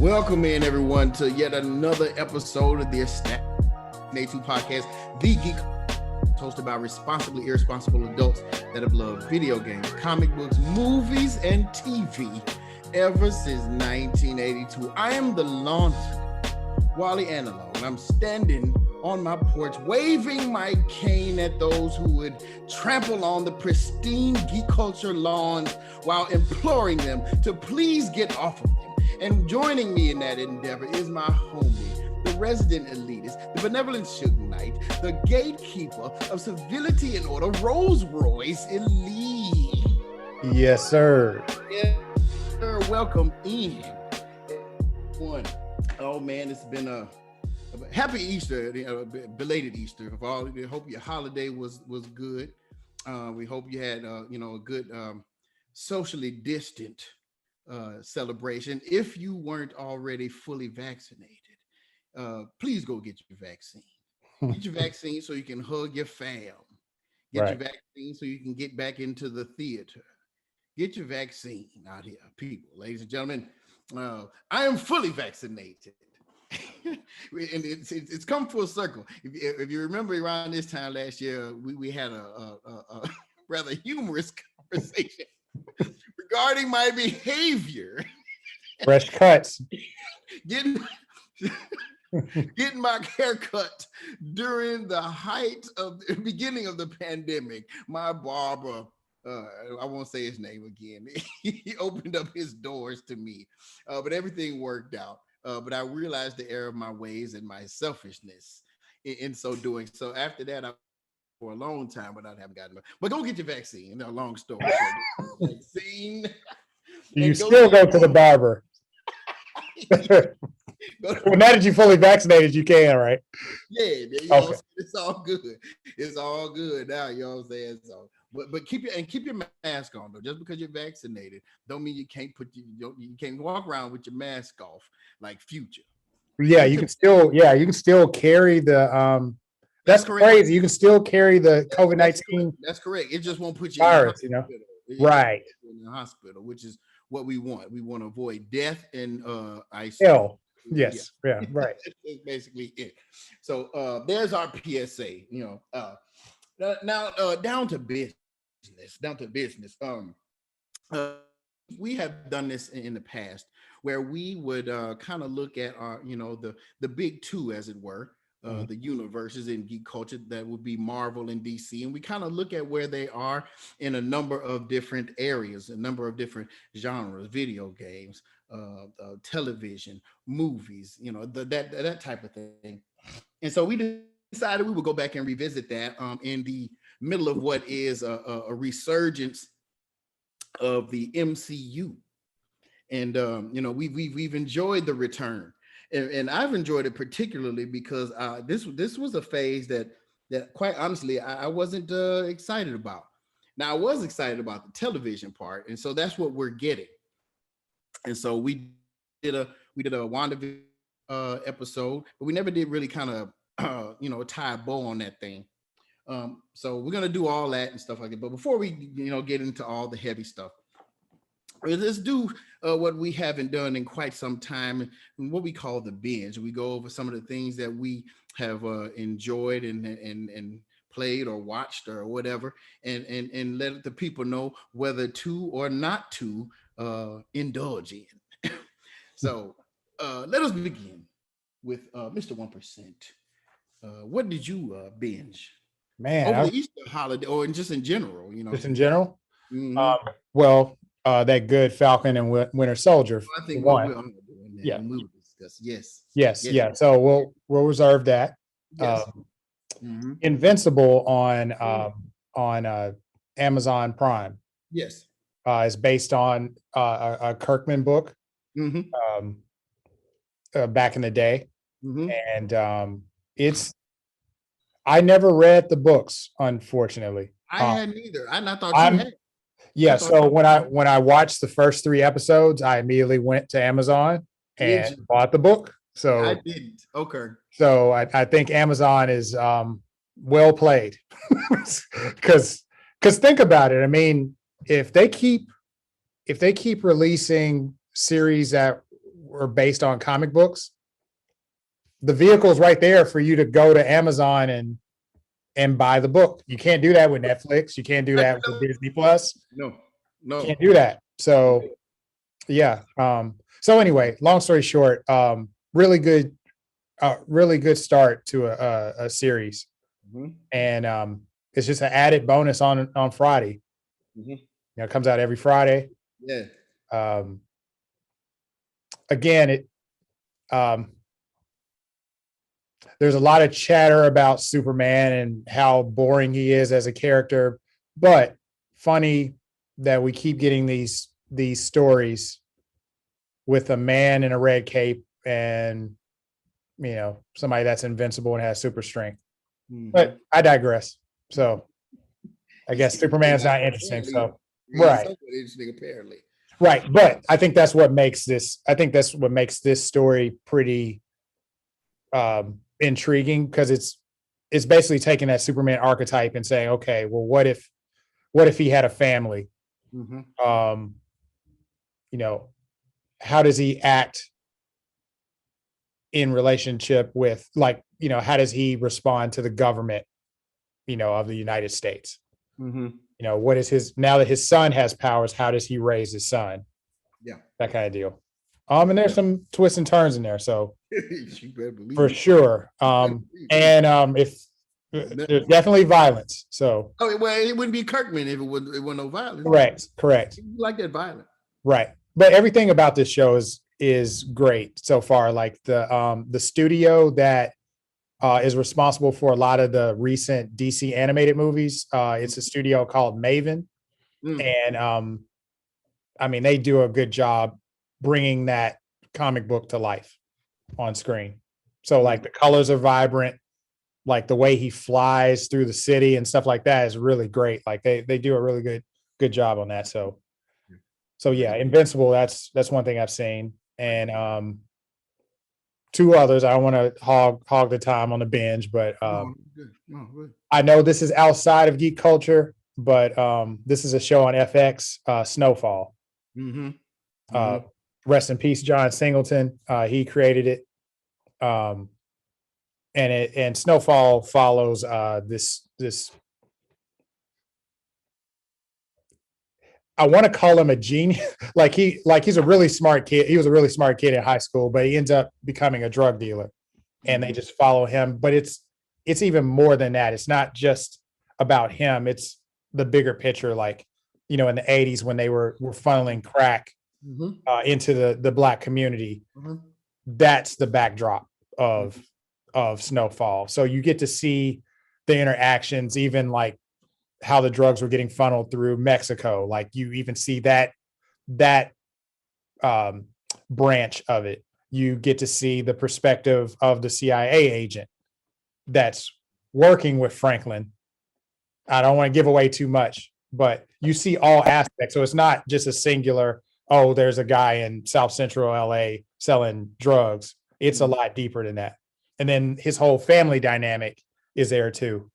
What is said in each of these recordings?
Welcome in, everyone, to yet another episode of the A2 podcast, The Geek, hosted by responsibly irresponsible adults that have loved video games, comic books, movies, and TV ever since 1982. I am the Rowls and Wally analog, and I'm standing on my porch, waving my cane at those who would trample on the pristine geek culture lawns while imploring them to please get off of them. And joining me in that endeavor is my homie, the resident elitist, the benevolent Suge Knight, the gatekeeper of civility and order, Rolls-Royce Elite. Yes, sir. Yes, sir. Welcome in. One. Oh man, it's been a happy Easter, belated Easter. I hope your holiday was good. We hope you had a good socially distant celebration. If you weren't already fully vaccinated, please go get your vaccine. Get your vaccine so you can hug your fam. Get your vaccine so you can get back into the theater. Get your vaccine out here, people, ladies and gentlemen. I am fully vaccinated. And it's come full circle. If you remember around this time last year, we had a rather humorous conversation regarding my behavior. Fresh cuts. Getting my haircut during the height of the beginning of the pandemic. My barber, I won't say his name again. He opened up his doors to me, but everything worked out. But I realized the error of my ways and my selfishness in so doing. So after that, for a long time, but I haven't gotten it. But go get your vaccine. A long story. Vaccine. You still go to the barber. Well, now that you're fully vaccinated, you can, right? Yeah, okay. It's all good. It's all good now. You know what I'm saying? So, but keep your mask on though. Just because you're vaccinated, don't mean you can't you can't walk around with your mask off like Future. Yeah, you can still carry the That's crazy. You can still carry the COVID-19. That's correct. It just won't put you virus, in right in the hospital, which is what we want. We want to avoid death and ICU. Hell. Yes. Yeah. Right. That's basically it. So there's our PSA. Now down to business. We have done this in the past where we would kind of look at our the big two, as it were. The universes in geek culture that would be Marvel and DC, and we kind of look at where they are in a number of different areas, a number of different genres, video games, television, movies, that type of thing. And so we decided we would go back and revisit that in the middle of what is a resurgence of the MCU, and we've enjoyed the return. And I've enjoyed it particularly because this was a phase that quite honestly I wasn't excited about. Now I was excited about the television part, and so that's what we're getting. And so we did a WandaVision episode, but we never did really kind of tie a bow on that thing. So we're gonna do all that and stuff like that. But before we get into all the heavy stuff, let's do what we haven't done in quite some time, what we call the binge. We go over some of the things that we have enjoyed and played or watched or whatever, and let the people know whether to or not to indulge in. So let us begin with Mr. 1%. What did you binge? Man, over the Easter holiday, or just in general? Just in general. Mm-hmm. That good Falcon and Winter Soldier. I think one. Yeah, we will discuss. Yes. So we'll reserve that. Yes. Invincible on Amazon Prime. Yes. Is based on a Kirkman book. Back in the day, and I never read the books, unfortunately. I hadn't either. I thought you had. Yeah, so when I watched the first 3 episodes, I immediately went to Amazon and bought the book. So I didn't. Okay. So I think Amazon is well played, because think about it. I mean, if they keep releasing series that or based on comic books, the vehicle is right there for you to go to Amazon and buy the book. You can't do that with Netflix. You can't do that with Disney Plus. No. Can't do that. So yeah. So anyway, long story short, really good start to a series. And it's just an added bonus on Friday. It comes out every Friday. Yeah. Again, there's a lot of chatter about Superman and how boring he is as a character, but funny that we keep getting these stories with a man in a red cape and somebody that's invincible and has super strength. But I digress. So I guess Superman's not interesting. So right. Interesting, apparently. Right. But I think that's what makes this story pretty intriguing, because it's basically taking that Superman archetype and saying, okay, well, what if he had a family? How does he act in relationship with, like, how does he respond to the government, of the United States? What is now that his son has powers, how does he raise his son? Yeah. That kind of deal. And there's some twists and turns in there. So you better believe for sure. If there's definitely violence. So well, it wouldn't be Kirkman if it wasn't no violence. Correct. You like that violence. Right. But everything about this show is great so far. Like the studio that is responsible for a lot of the recent DC animated movies. It's a studio called Maven. And I mean, they do a good job bringing that comic book to life on screen. So like the colors are vibrant, like the way he flies through the city and stuff like that is really great. Like they do a really good job on that. So yeah, Invincible, that's one thing I've seen. And two others. I don't want to hog the time on the binge, but I know this is outside of geek culture, but this is a show on FX, Snowfall. Rest in peace, John Singleton. He created it. And Snowfall follows this I want to call him a genius. He's a really smart kid. He was a really smart kid in high school, but he ends up becoming a drug dealer, and they just follow him. But it's even more than that. It's not just about him. It's the bigger picture. Like, in the 80s when they were funneling crack into the Black community. That's the backdrop of Snowfall. So you get to see the interactions, even like how the drugs were getting funneled through Mexico. Like you even see that branch of it. You get to see the perspective of the CIA agent that's working with Franklin. I don't want to give away too much, but you see all aspects. So it's not just a singular, oh, there's a guy in South Central LA selling drugs. It's a lot deeper than that. And then his whole family dynamic is there too.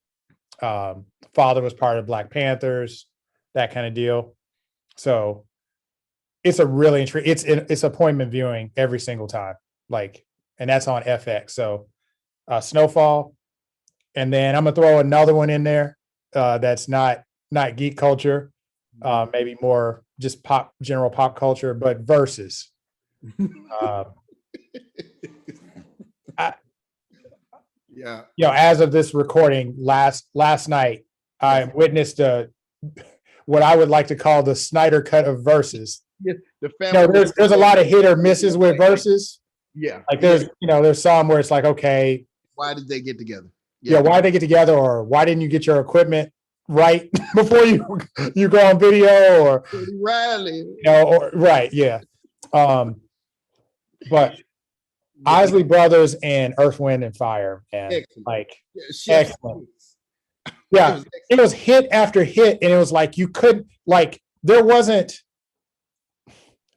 Father was part of Black Panthers, that kind of deal. So it's a really it's appointment viewing every single time. And that's on FX. So Snowfall. And then I'm gonna throw another one in there that's not geek culture, maybe more just general pop culture, but Versus. As of this recording, last night, I witnessed what I would like to call the Snyder cut of Versus. The family there's a lot of hit or misses with Versus. Yeah. Like there's some where it's like, okay, why did they get together? Why did they get together, or why didn't you get your equipment right before you go on video, or Riley. Right, yeah. But Isley Brothers and Earth, Wind, and Fire, man. Excellent. Yeah, it was hit after hit, and it was like you couldn't, there wasn't.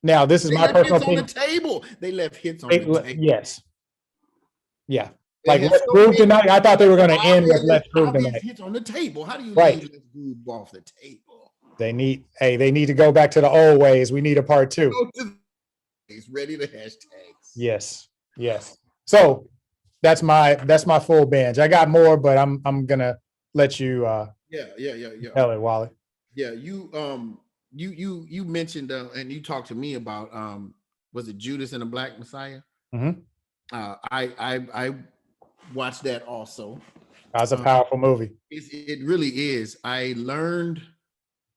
Now, this is my personal opinion. On the table. They left hits on the table. Yes. Yeah. Let's groove tonight. I thought they were going to end with let's groove tonight. Hits on the table. How do you leave let's groove off the table? They need to go back to the old ways. We need a part 2. It's ready the hashtags. Yes. Yes. So that's my full binge. I got more, but I'm gonna let you Yeah. tell it, Wally. Yeah, you mentioned and you talked to me about was it Judas and the Black Messiah? Mhm. I watched that also. That was a Um, powerful movie. it really is. I learned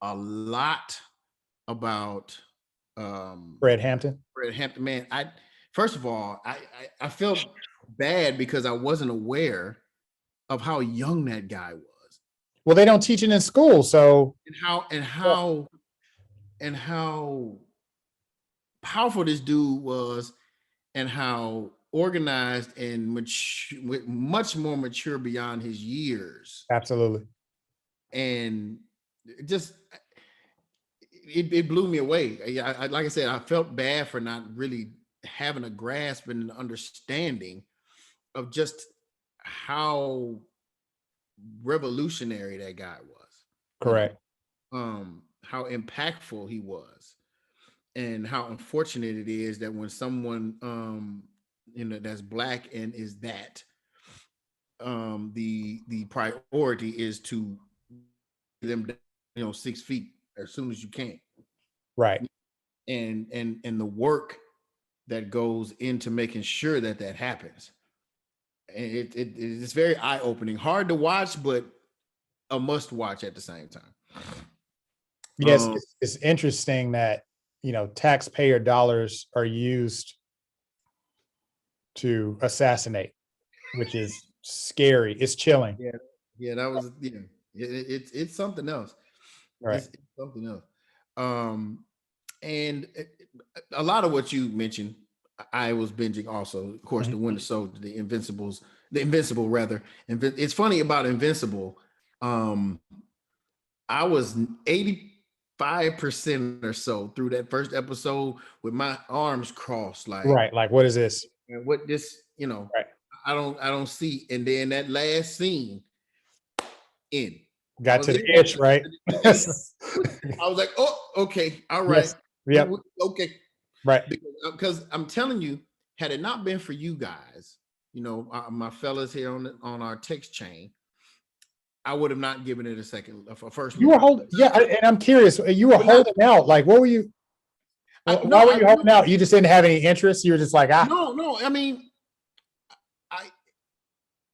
a lot about um Fred Hampton. Fred Hampton. Man, I first of all, I felt bad because I wasn't aware of how young that guy was, Well, they don't teach it in school, so and how powerful this dude was, and how organized and much more mature beyond his years, absolutely. and just it blew me away. Like I said, I felt bad for not really having a grasp and an understanding of just how revolutionary that guy was. You know, Correct. how impactful he was, and how unfortunate it is that when someone that's black and is that the priority is to them 6 feet as soon as you can, Right. and the work that goes into making sure that that happens. And it's very eye-opening, hard to watch, but a must watch at the same time. Yes, um it's interesting that taxpayer dollars are used to assassinate, which is scary. It's chilling. yeah, that was, it's something else. Right. It's something else. um and a lot of what you mentioned, I was binging also. Of course, Mhm. the Winter Soldier, the Invincible rather. It's funny about Invincible. Um, I was 85% or so through that first episode with my arms crossed, like, Right. Like, what is this? what this, Right. I don't see. And then that last scene in, I Got was to in the itch, right? I was like, oh, okay, all right, Yes. Yep. okay. Right. Because I'm telling you, had it not been for you guys, my fellas here on our text chain, I would have not given it a first You were look. holding, yeah, and I'm curious. You were But not, holding out. Like, what were you? no, Why were you holding out? You just didn't have any interest. You were just like, ah. no. I mean, I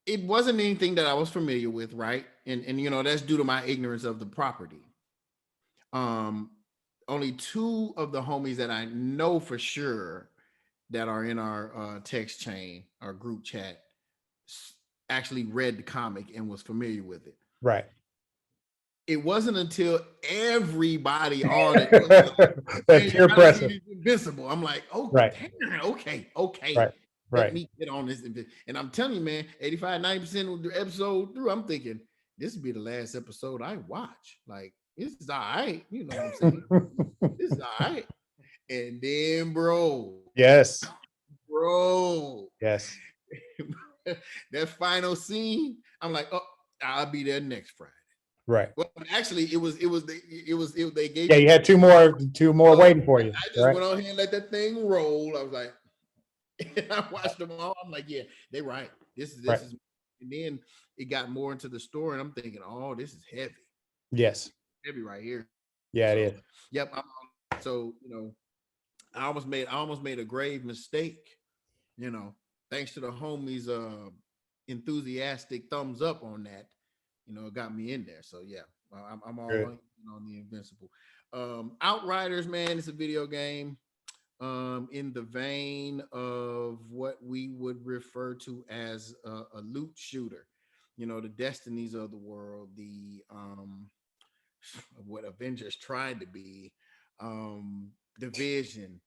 it wasn't anything that I was familiar with, right? And that's due to my ignorance of the property. Um, Only two of the homies that I know for sure that are in our text chain, our group chat, actually read the comic and was familiar with it. Right. It wasn't until everybody on it was like, That "Man, you peer gotta see pressure. this Invincible." I'm like, "Oh, Right. damn, okay. Right. Let Right. me get on this." And I'm telling you, man, 85, 90% of the episode through, I'm thinking this will be the last episode I watch. Like, this is all right. You know what I'm saying? This is all right. And then, Yes. bro, Yes. that final scene, I'm like, oh, I'll be there next Friday. Right. Well, actually, they gave Yeah, me you had 2 days. two more So waiting for you. I just Right. went on here and let that thing roll. I was like, and I watched them all. I'm like, yeah, they right. This Right. is, and then it got more into the story, and I'm thinking, oh, this is Yes. heavy right here. Yeah, it So, is. yep. So I almost made a grave mistake. You know, thanks to the homies' enthusiastic thumbs up on that. It got me in there. So yeah, I'm all Good. on the Invincible. Outriders, man, it's a video game. In the vein of what we would refer to as a loot shooter. The Destinies of the world, the what Avengers tried to be, Division,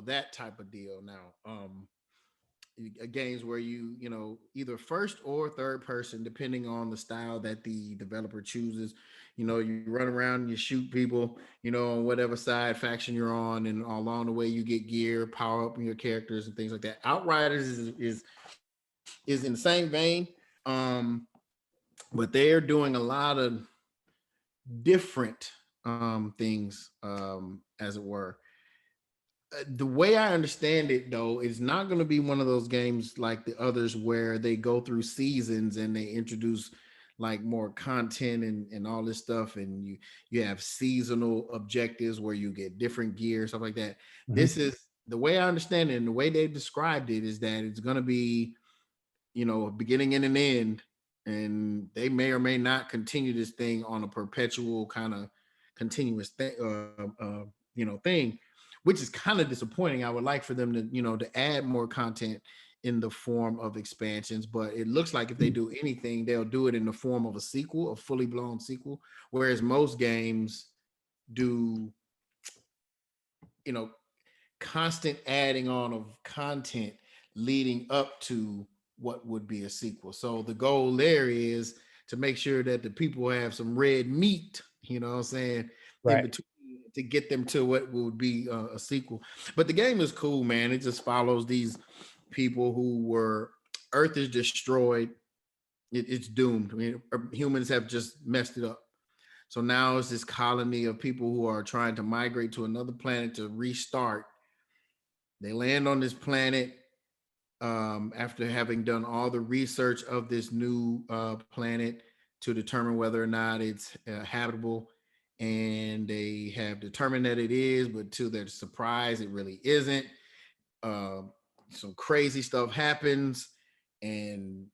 that type of deal. Now, games where you either first or third person, depending on the style that the developer chooses. You run around and you shoot people, on whatever side faction you're on, and along the way you get gear, power up in your characters and things like that. Outriders is in the same vein, um but they're doing a lot of different things, as it were. The way I understand it, though, it's not going to be one of those games like the others where they go through seasons and they introduce like more content and all this stuff, and you have seasonal objectives where you get different gear, stuff like that. Mhm. This is the way I understand it, and the way they described it is that it's going to be, a beginning and an end, and they may or may not continue this thing on a perpetual kind of continuous thing, which is kind of disappointing. I would like for them to, to add more content in the form of expansions, but it looks like if they do anything, they'll do it in the form of a sequel, a fully blown sequel, whereas most games do, you know, constant adding on of content leading up to what would be a sequel. So the goal there is to make sure that the people have some red meat, what I'm saying, in Right. between to get them to what would be a sequel. But the game is cool, man. It just follows these people who were Earth is destroyed. It's doomed. I mean, humans have just messed it up. So now it's this colony of people who are trying to migrate to another planet to restart. They land on this planet after having done all the research of this new planet to determine whether or not it's habitable. And they have determined that it is, but to their surprise, it really isn't. Um, some crazy stuff happens, and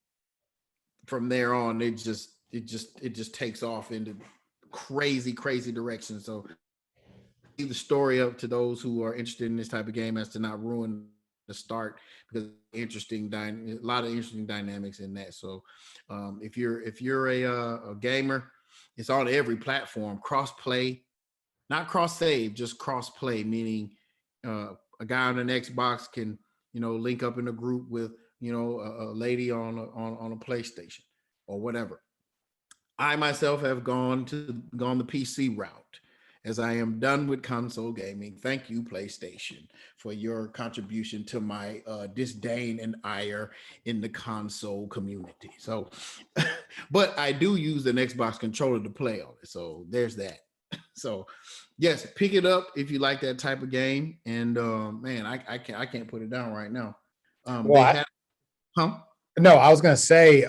from there on, it just takes off into crazy direction. So I'm gonna leave the story up to those who are interested in this type of game as to not ruin the start, because a lot of interesting dynamics in that. So if you're a gamer, it's on every platform, cross play, not cross save, just cross play, meaning a guy on an Xbox can link up in a group with a lady on a PlayStation or whatever. I myself have gone the PC route, as I am done with console gaming. Thank you, PlayStation, for your contribution to my disdain and ire in the console community. So, but I do use an Xbox controller to play on it. So there's that. So, yes, pick it up if you like that type of game. And man, I can't put it down right now. Well, They have, huh? no, I was going to say,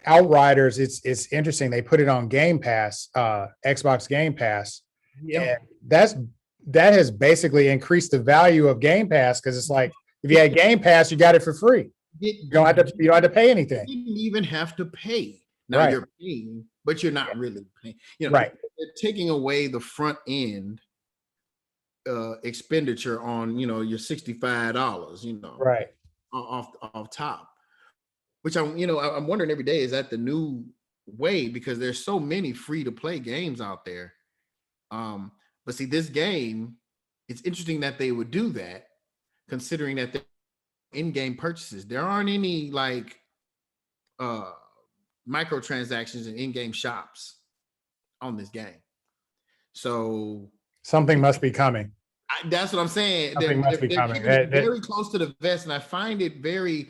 Outriders. It's interesting. They put it on Game Pass, Xbox Game Pass, Yeah. and that has basically increased the value of Game Pass because it's like if you had Game Pass, you got it for free. You don't have to pay anything. Didn't even have to pay. Now Right. you're paying, but you're not really paying. Right. They're taking away the front end expenditure on your $65, Right. off top. Which I'm wondering every day, is that the new way, because there's so many free to play games out there. But see, this game, it's interesting that they would do that, considering that they're in-game purchases. There aren't any like uh microtransactions and in-game shops on this game. So Something must be coming. that's what I'm saying. They're, Something must they're, be they're coming. keeping it very close to the vest, and I find it very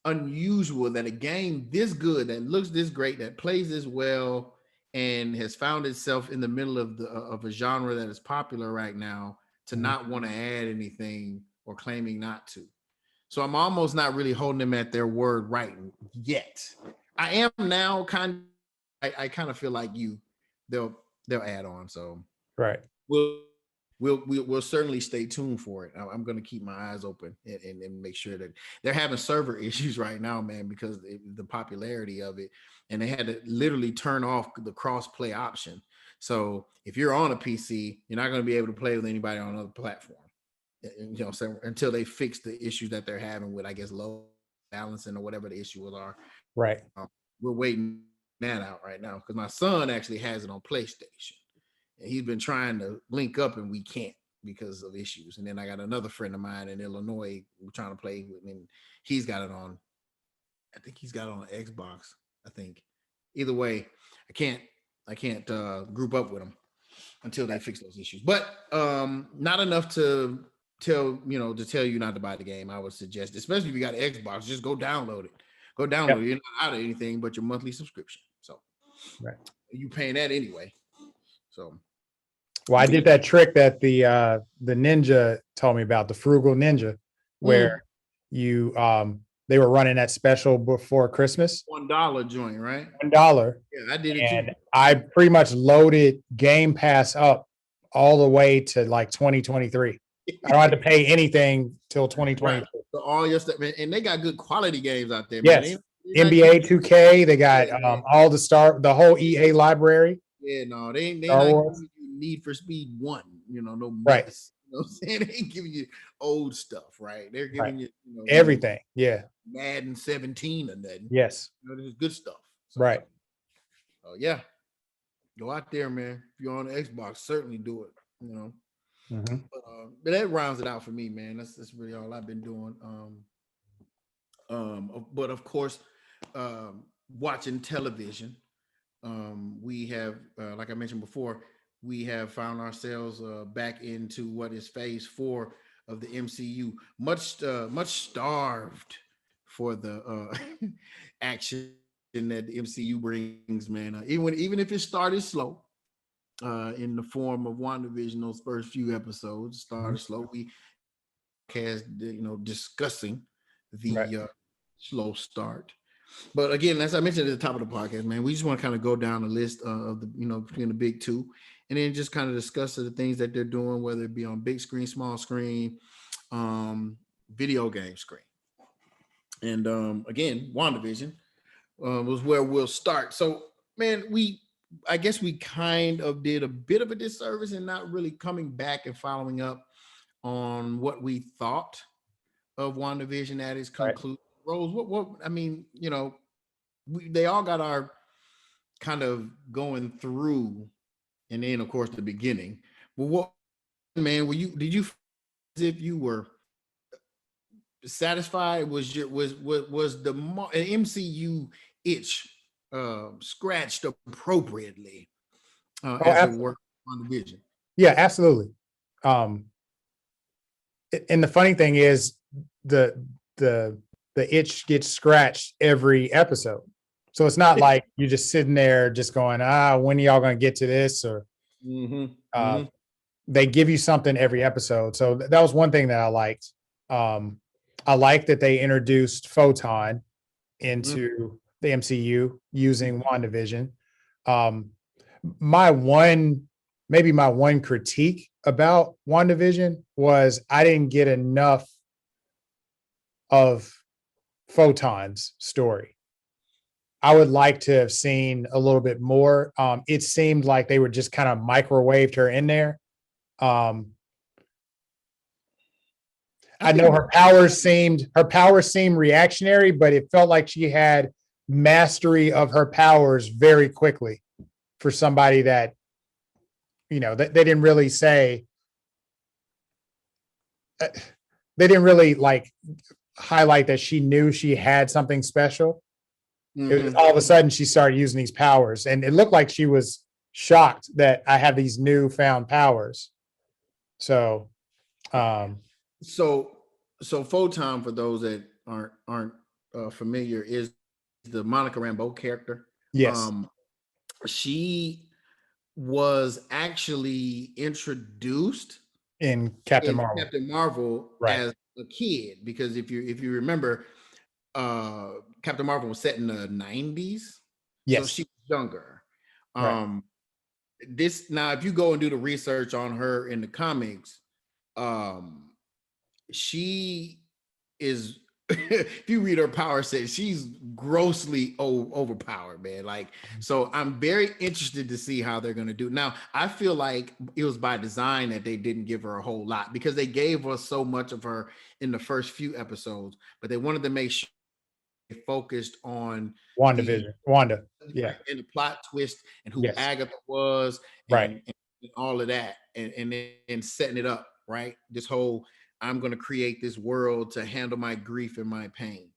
unusual that a game this good, that looks this great, that plays this well, and has found itself in the middle of a genre that is popular right now, to Mhm. not want to add anything or claiming not to. So I'm almost not really holding them at their word right yet. I am now I kind of feel like they'll add on. So Right. we'll we'll certainly stay tuned for it. I'm going to keep my eyes open and make sure that they're having server issues right now, man, because the popularity of it, and they had to literally turn off the cross play option. So if you're on a PC, you're not going to be able to play with anybody on another platform. So until they fix the issues that they're having with, I guess, low balancing or whatever the issues are. Right. We're waiting that out right now, because my son actually has it on PlayStation, and he's been trying to link up, and we can't because of issues. And then I got another friend of mine in Illinois we're trying to play with, and he's got it on. I think he's got it on Xbox. I think. Either way, I can't group up with him until they fix those issues. But not enough to tell you not to buy the game. I would suggest, especially if you got an Xbox, just go download it. Go download Yep. it. You're not out of anything but your monthly subscription. So Right. you paying that anyway. So Well, I did that trick that the ninja told me about, the frugal ninja, where Mm, you they were running that special before Christmas, $1 joint, right? $1. Yeah, I did it too. And I pretty much loaded Game Pass up all the way to like 2023. I don't have to pay anything till Right. 2023. So all your stuff, man, and they got good quality games out there, man. Yes. They not NBA giving 2K, they got yeah, man. all the whole EA library, Yeah, no, they Star not Wars. giving you Need for Speed One, no Right, mess. You know what I'm saying? They ain't giving you old stuff, right? They're right. giving you, no Everything. Yeah. Madden 17 or nothing. Yes. This is good stuff. So, Right. yeah, go out there, man. If you're on the Xbox, certainly do it. Mhm. But that rounds it out for me, man. That's really all I've been doing. But of course, watching television. We have, like I mentioned before, we have found ourselves back into what is phase 4 of the MCU. Much starved for the action that the MCU brings, man. Even if it started slow, in the form of WandaVision, those first few episodes started Mhm. slow. We cast, discussing Right. the slow start. But again, as I mentioned at the top of the podcast, man, we just want to kind of go down the list of the, between the big two, and then just kind of discuss the things that they're doing, whether it be on big screen, small screen, um, video game screen. And again, WandaVision was where we'll start. So, man, I guess we kind of did a bit of a disservice in not really coming back and following up on what we thought of WandaVision at its Right. conclusion. Rose, what I mean, they all got our kind of going through, and then of course the beginning. But what, man, did you feel as if you were satisfied? Was the MCU itch scratched appropriately Oh, as it worked on the vision? yeah, absolutely. Um, and the funny thing is the the the itch gets scratched every episode. So it's not like you're just sitting there just going, when are y'all gonna get to this? Or Mm-hmm. uh Mm-hmm. they give you something every episode. So that was one thing that I liked. Um, I like that they introduced Photon Mm-hmm. into the MCU using WandaVision. Um, my one, maybe my one critique about WandaVision was I didn't get enough of Photon's story. I would like to have seen a little bit more. It seemed like they were just kind of microwaved her in there. Um, I I know think her powers seemed reactionary, but it felt like she had mastery of her powers very quickly for somebody that, that they didn't really say, uh, they didn't really like highlight that she knew she had something special. It was mm-hmm. all of a sudden she started using these powers, and it looked like she was shocked that I have these newfound powers. So, um, So Photon, for those that aren't familiar, is the Monica Rambeau character. yes, Um, she was actually introduced in Captain in Marvel, Captain Marvel right? as a kid, because if you remember, Captain Marvel was set in the 90s, so Yes, she was younger. right. Um, this now, if you go and do the research on her in the comics, um, she is if you read her power set, she's grossly overpowered, man. Like, so I'm very interested to see how they're gonna do. Now, I feel like it was by design that they didn't give her a whole lot, because they gave us so much of her in the first few episodes, but they wanted to make sure they focused on the Wanda. Yeah, and the plot twist and who yes, Agatha was, right, and all of that, and then setting it up, right? This whole, I'm going to create this world to handle my grief and my pain.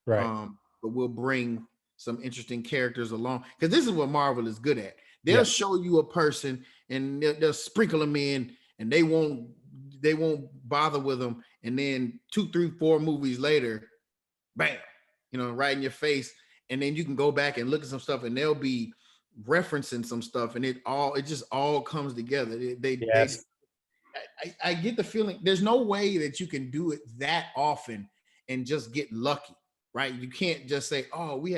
right. But we'll bring some interesting characters along, because this is what Marvel is good at. They'll Yes, show you a person and they'll sprinkle them in, and they won't bother with them, and then 2, 3, 4 movies later, bam, right in your face. And then you can go back and look at some stuff, and they'll be referencing some stuff, and it just all comes together. Yes. I get the feeling there's no way that you can do it that often and just get lucky, right? You can't just say, "Oh, we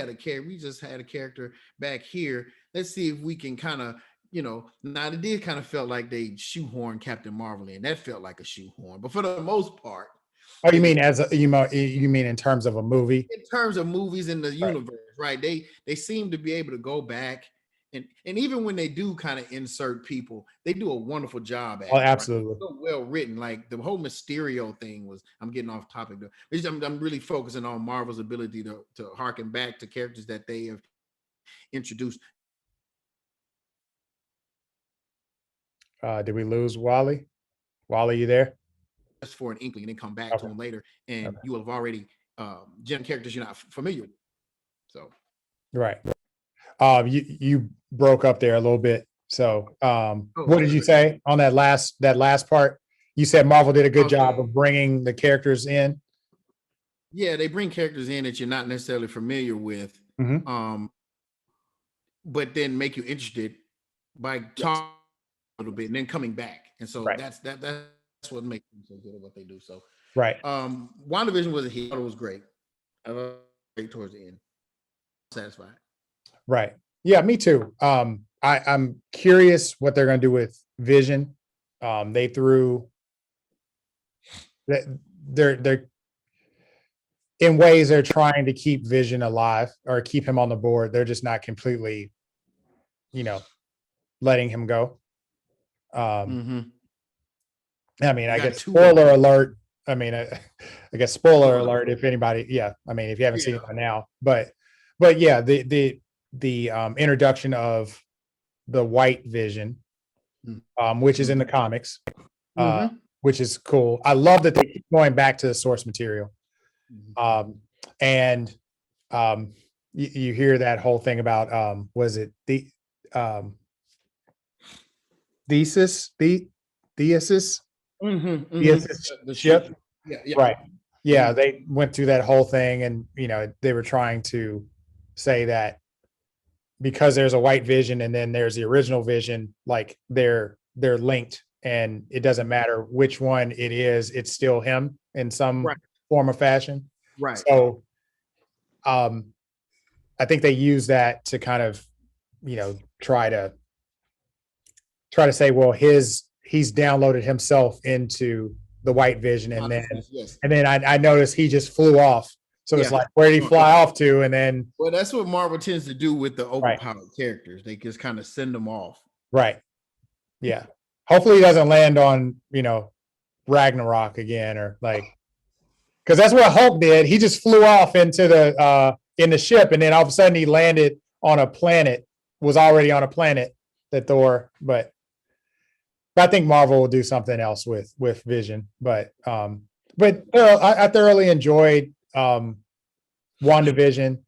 just had a character back here. Let's see if we can kind of, now it did kind of felt like they shoehorned Captain Marvel in. That felt like a shoehorn, but for the most part, Oh, you they mean you mean in terms of a movie? in terms of movies in the Right. universe, right? They seem to be able to go back and even when they do kind of insert people, they do a wonderful job Oh, at it, right? absolutely. So well written. Like the whole Mysterio thing was. I'm getting off topic though. I'm really focusing on Marvel's ability to harken back to characters that they have introduced. Did we lose Wally? Wally, you there? Just for an inkling and then come back to Okay. them later, and Okay. you will have already gen characters you're not familiar with. So Right. You broke up there a little bit. So, oh, what did you say on that last part? You said Marvel did a good okay. job of bringing the characters in. Yeah, they bring characters in that you're not necessarily familiar with, Mhm. um, but then make you interested by Yes. talking a little bit and then coming back. And so Right. that's what makes them so good at what they do. So Right. WandaVision was a hit. It was great. I was great towards the end. Satisfied. Right. Yeah, me too. I'm curious what they're going to do with Vision. They threw that they're in ways they're trying to keep Vision alive or keep him on the board. They're just not completely, you know, letting him go. Um, Mm-hmm. I mean, You I got guess two of spoiler them. alert. I mean, I guess spoiler Spoiler. alert if anybody, yeah. I mean, if you haven't seen Yeah. it by now, but yeah, the introduction of the White Vision, which is in the comics, uh, Mm-hmm. which is cool. I love that they keep going back to the source material. Mm-hmm. And you hear that whole thing about was it the um, thesis the thesis Mm-hmm. Mm-hmm. thesis The ship, ship. Yeah. Yeah. right? Yeah, Mm-hmm. they went through that whole thing, and they were trying to say that because there's a White Vision and then there's the original Vision, like they're linked, and it doesn't matter which one it is, it's still him in some Right. form or fashion. Right. So um, I think they use that to kind of, you know, try to say, well, he's downloaded himself into the White Vision, and then Consciousness, yes. I noticed he just flew off. So it's Yeah. like, where did he fly off to? And then Well, that's what Marvel tends to do with the right, overpowered characters. They just kind of send them off. right, yeah. Hopefully, he doesn't land on Ragnarok again, or like, because that's what Hulk did. He just flew off into the in the ship, and then all of a sudden he landed on a planet. Was already on a planet that Thor, but I think Marvel will do something else with Vision. I thoroughly enjoyed WandaVision.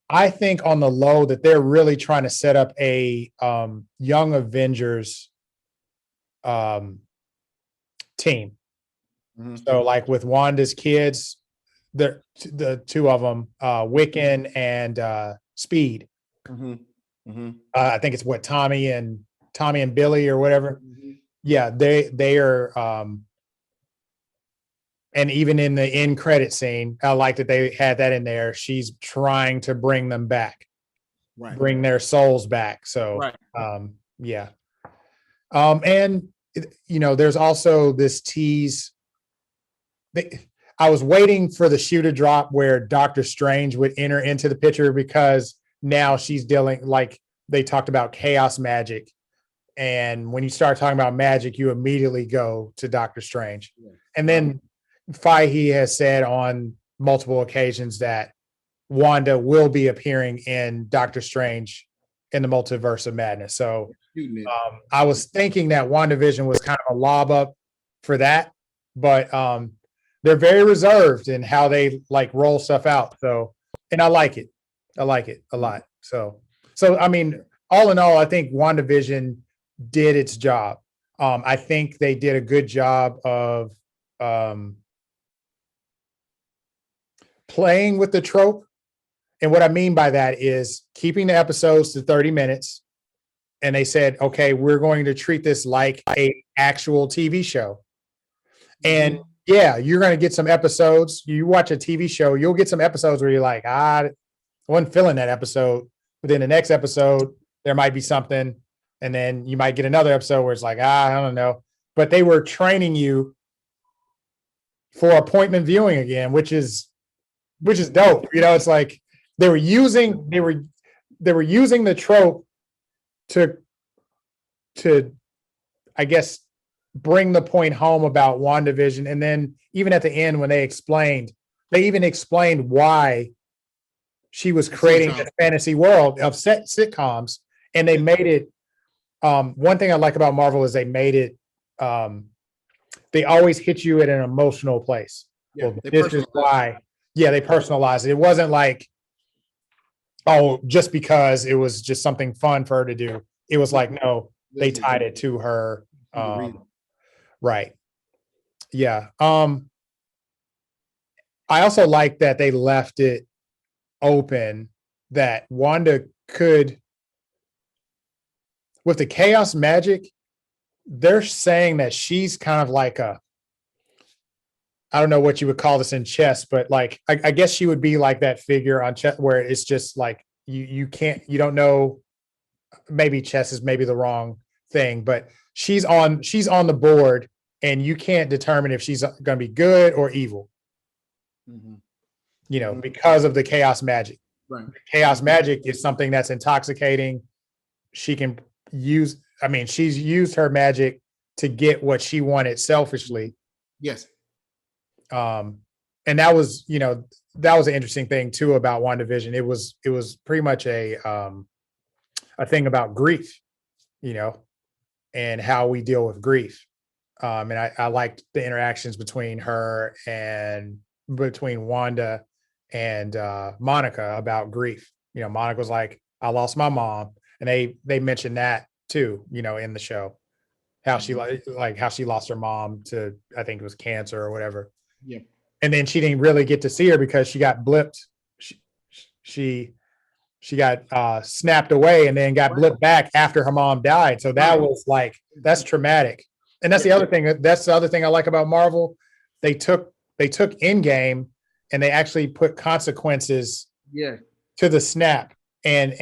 I think on the low that they're really trying to set up a Young Avengers um, team. Mm-hmm. So like with Wanda's kids, the two of them, Wiccan and Speed. Mm-hmm. Mm-hmm. I think it's what Tommy and Billy or whatever. Mm-hmm. Yeah, they are. And even in the end credit scene, I like that they had that in there. She's trying to bring them back, Right. bring their souls back. So, Right. Yeah. And there's also this tease. I was waiting for the shoe to drop where Doctor Strange would enter into the picture, because now she's dealing, like they talked about, chaos magic. And when you start talking about magic, you immediately go to Doctor Strange. Yeah. And then Feige has said on multiple occasions that Wanda will be appearing in Doctor Strange in the Multiverse of Madness. So I was thinking that WandaVision was kind of a lob up for that, but they're very reserved in how they like roll stuff out. So, and I like it. I like it a lot. So I mean, all in all, I think WandaVision did its job. I think they did a good job of playing with the trope. And what I mean by that is keeping the episodes to 30 minutes and they said, okay, we're going to treat this like a actual TV show. And yeah, you're going to get some episodes. You watch a TV show, you'll get some episodes where you're like, I wasn't feeling that episode. But then the next episode, there might be something. And then you might get another episode where it's like, I don't know. But they were training you for appointment viewing again, which is dope. You know, it's like they were using the trope to I guess bring the point home about WandaVision. And then even at the end, when they even explained why she was creating this fantasy world of sitcoms, and they made it. One thing I like about Marvel is they made it. They always hit you at an emotional place. Yeah, well, this is why. Yeah, they personalized it. It wasn't like, oh, just because it was just something fun for her to do. It was like, no, they tied it to her. Right. Yeah. I also like that they left it open that Wanda could, with the chaos magic, they're saying that she's kind of like a, I don't know what you would call this in chess, but like, I guess she would be like that figure on chess where it's just like, you don't know, maybe chess is maybe the wrong thing, but she's on the board and you can't determine if she's going to be good or evil, you know, because of the chaos magic. Right. Chaos magic is something that's intoxicating. She can use, I mean, she's used her magic to get what she wanted selfishly. Yes. And that was, you know, that was an interesting thing too about WandaVision. It was pretty much a thing about grief, you know, and how we deal with grief. And I liked the interactions between her and between Wanda and Monica about grief. You know, Monica was like, I lost my mom. And they mentioned that too, you know, in the show, how she like how she lost her mom to, I think it was cancer or whatever. Yeah. And then she didn't really get to see her because she got blipped. She got snapped away and then got blipped back after her mom died. So that was like, that's traumatic. And that's the other thing. That's the other thing I like about Marvel. They took Endgame and they actually put consequences to the snap and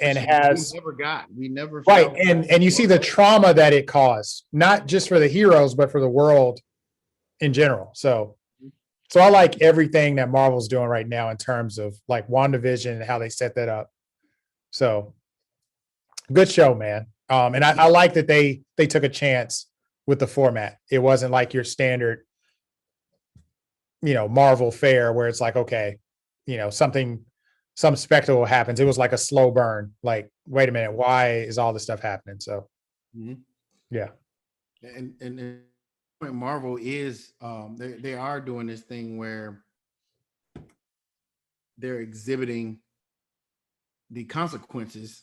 has we never right. And you see the trauma that it caused, not just for the heroes, but for the world in general. So I like everything that Marvel's doing right now in terms of like WandaVision and how they set that up. So good show, man. And I like that they took a chance with the format. It wasn't like your standard, you know, Marvel fare where it's like, okay, you know, some spectacle happens. It was like a slow burn. Like, wait a minute, why is all this stuff happening? So, yeah. And Marvel is they are doing this thing where they're exhibiting the consequences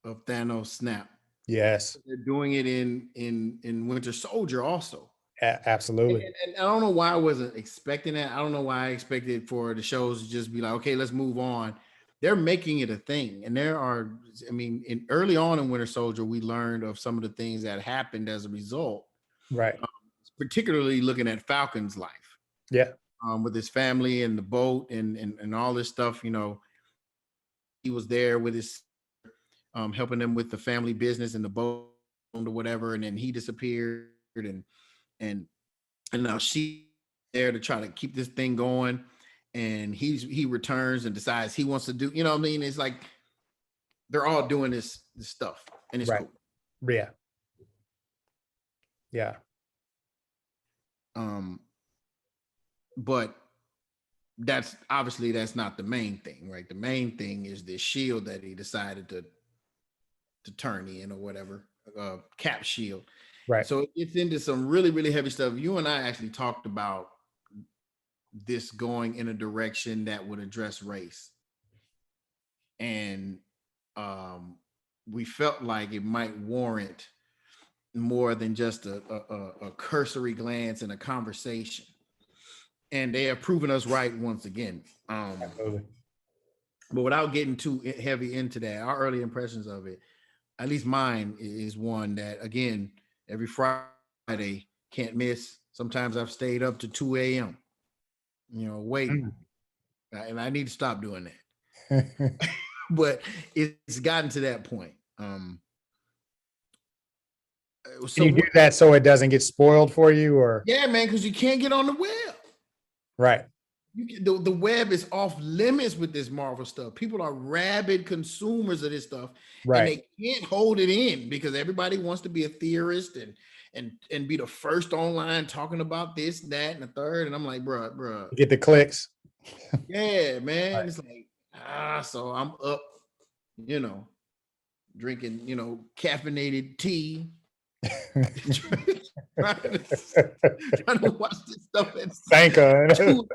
of Thanos' snap. Yes, they're doing it in Winter Soldier also. Absolutely. And I don't know why I wasn't expecting that. I don't know why I expected for the shows to just be like, okay, let's move on. They're making it a thing, and there are. I mean, early on in Winter Soldier, we learned of some of the things that happened as a result. Right. Particularly looking at Falcon's life. Yeah. With his family and the boat and all this stuff, you know, he was there with his helping them with the family business and the boat or whatever, and then he disappeared and now she's there to try to keep this thing going, and he returns and decides he wants to do, you know what I mean? It's like they're all doing this stuff, and it's cool. Yeah. Yeah. But that's obviously that's not the main thing, right? The main thing is this shield that he decided to turn in or whatever, Cap shield. Right. So it's into some really, really heavy stuff. You and I actually talked about this going in a direction that would address race. And we felt like it might warrant more than just a cursory glance and a conversation. And they have proven us right once again. But without getting too heavy into that, our early impressions of it, at least mine is one that again every Friday can't miss. Sometimes I've stayed up to 2 a.m. Waiting, and I need to stop doing that. But it's gotten to that point. Can So you do what? that so it doesn't get spoiled for you, or Yeah, man, because you can't get on the web. right, The web is off limits with this Marvel stuff. People are rabid consumers of this stuff, and right? they can't hold it in because everybody wants to be a theorist and be the first online talking about this, that, and the third. And I'm like, bruh, You get the clicks. yeah, man. Right. It's like so I'm up, you know, drinking, caffeinated tea, trying to, trying to watch this stuff that's Sanka. too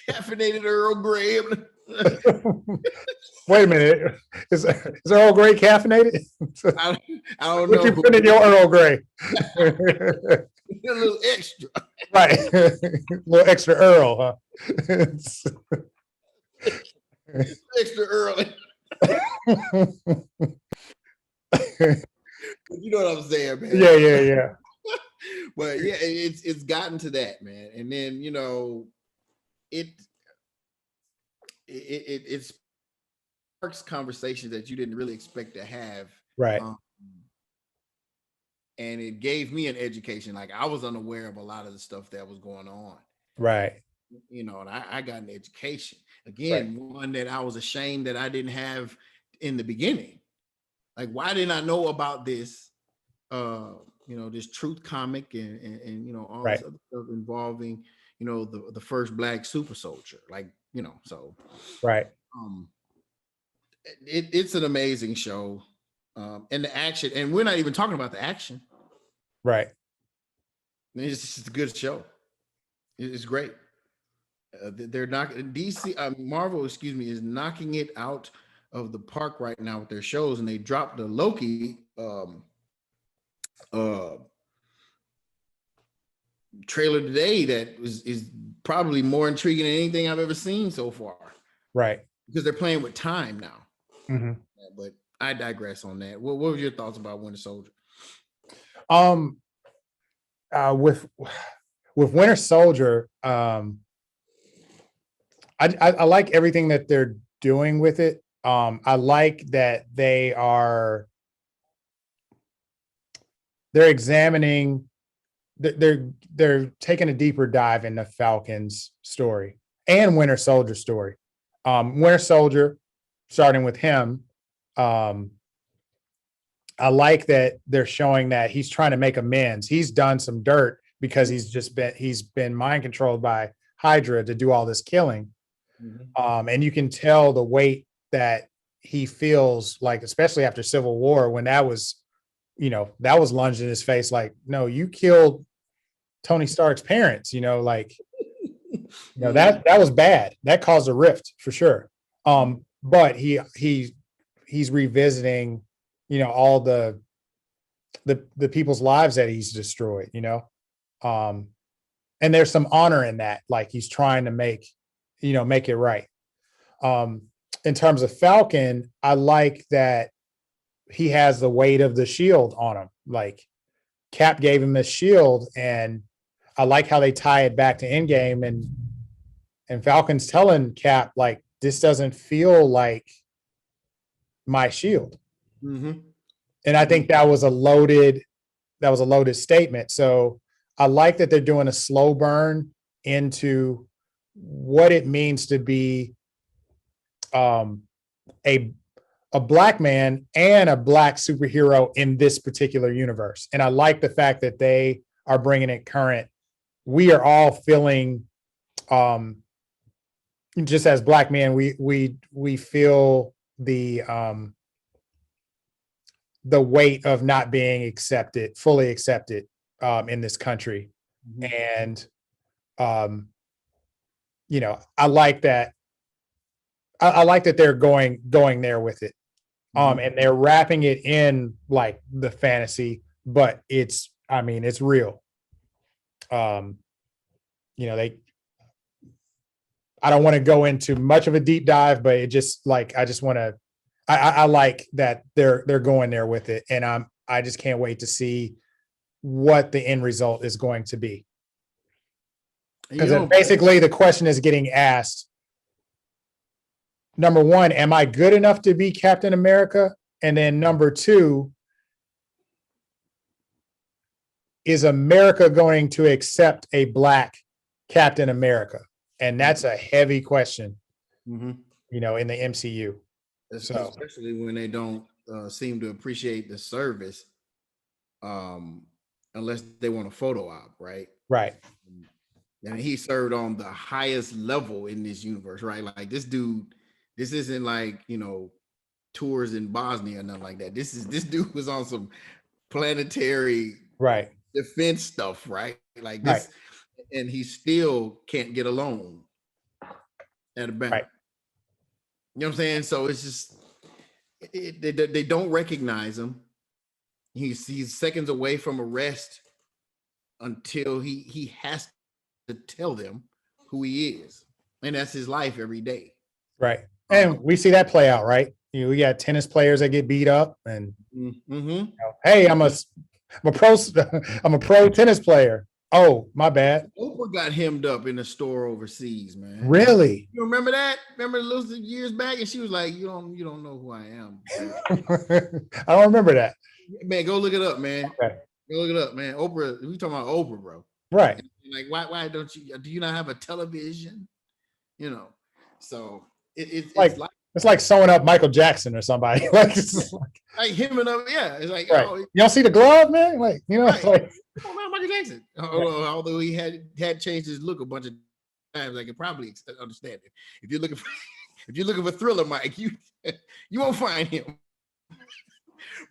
caffeinated Earl Grey. Wait a minute. Is Earl Grey caffeinated? I, I don't What you know. put in your Earl Grey? A little extra. Right. A little extra Earl, huh? Extra early. You know what I'm saying, man. Yeah, yeah, yeah. But yeah, it's gotten to that, man. And then it it sparks conversations that you didn't really expect to have. Right, Um, and it gave me an education. Like I was unaware of a lot of the stuff that was going on. right, And I got an education. right, Again, one that I was ashamed that I didn't have in the beginning. Like, why didn't I know about this? This truth comic and all this right, other stuff involving, the first black super soldier. Like, so right, um it's an amazing show. And the action, and we're not even talking about the action. right. It's just a good show. It's great. They're not DC Marvel, excuse me, is knocking it out of the park right now with their shows, and they dropped the Loki uh trailer today that is probably more intriguing than anything I've ever seen so far Right. because they're playing with time now. Mhm. But I digress on that. What were your thoughts about Winter Soldier? Um, with Winter Soldier, I like everything that they're doing with it. I like that they're examining, they're taking a deeper dive into Falcon's story and Winter Soldier story. Winter Soldier, starting with him, um, I like that they're showing that he's trying to make amends. He's done some dirt because he's been mind controlled by Hydra to do all this killing. And you can tell the weight that he feels, like, especially after Civil War, when that was lunged in his face, like, no, you killed Tony Stark's parents, like, that was bad. That caused a rift for sure. But he's revisiting, all the people's lives that he's destroyed, um, and there's some honor in that. Like, he's trying to make it right. Um, in terms of Falcon, I like that he has the weight of the shield on him. Like, Cap gave him this shield, and I like how they tie it back to Endgame, and Falcon's telling Cap, like, this doesn't feel like my shield. Mm-hmm. And I think that was a loaded statement. So I like that they're doing a slow burn into what it means to be um, a black man and a black superhero in this particular universe. And I like the fact that they are bringing it current. We are all feeling, just as black men, we feel the weight of not being fully accepted, in this country. Mm-hmm. And um, I like that. I like that they're going there with it. And they're wrapping it in like the fantasy, but it's real. Um, they I don't want to go into much of a deep dive, but it just, like, I just want to I like that they're going there with it, and I just can't wait to see what the end result is going to be. Because basically the question is getting asked, number one, am I good enough to be Captain America? And then number two, is America going to accept a Black Captain America? And that's a heavy question, mm-hmm. in the MCU. So, especially when they don't seem to appreciate the service, unless they want a photo op, right? Right. And he served on the highest level in this universe, right? Like this dude, this isn't like, tours in Bosnia or nothing like that. This dude was on some planetary right defense stuff, right? Like this, right. And he still can't get a loan at a bank. Right. You know what I'm saying? So it's just they don't recognize him. He's seconds away from arrest until he has to tell them who he is, and that's his life every day. Right, and we see that play out, right? We got tennis players that get beat up, and hey, I'm a pro tennis player. Oh, my bad. Oprah got hemmed up in a store overseas, man. Really? You remember that? Remember those years back? And she was like, "You don't know who I am." I don't remember that. Man, go look it up, man. Okay. Go look it up, man. Oprah, we talking about Oprah, bro. Right. Like, why don't you? Do you not have a television? So it's like sewing up Michael Jackson or somebody. like him up. Yeah, it's like, right. You don't see the glove, man. Like, right. Like, Michael Jackson. Although he had changed his look a bunch of times, I can probably understand it. If you're looking for Thriller, Mike, you won't find him.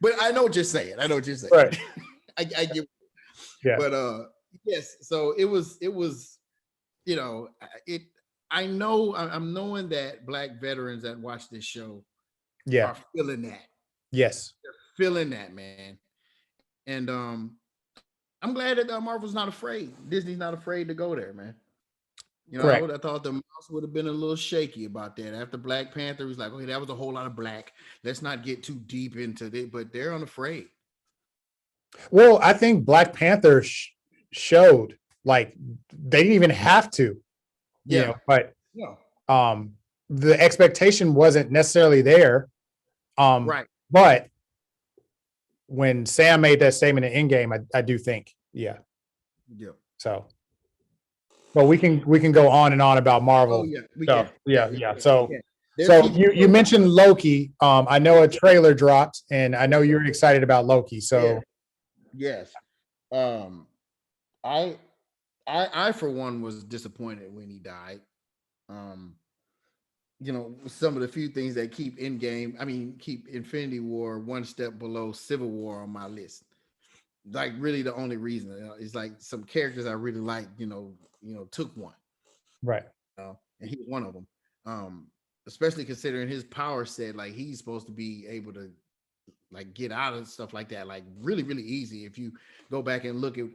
But I know what you're saying. Right. I get. Yeah. But yes. So it was. I know. I'm knowing that Black veterans that watch this show, are feeling that. Yes. They're feeling that, man. And I'm glad that Marvel's not afraid. Disney's not afraid to go there, man. I thought the mouse would have been a little shaky about that. After Black Panther was like, okay, that was a whole lot of black. Let's not get too deep into it, but they're unafraid. Well, I think Black Panther showed like they didn't even have to. But the expectation wasn't necessarily there. Right. But when Sam made that statement in Endgame, I do think, yeah. So, but we can go on and on about Marvel. Oh yeah, we can. Yeah. So you mentioned Loki. I know a trailer dropped, and I know you're excited about Loki. So yes, I for one was disappointed when he died. Some of the few things that keep Infinity War one step below Civil War on my list. Like really the only reason is like some characters I really like, took one. Right. And he was one of them. Especially considering his power set, like he's supposed to be able to like get out of stuff like that, like really, really easy. If you go back and look at,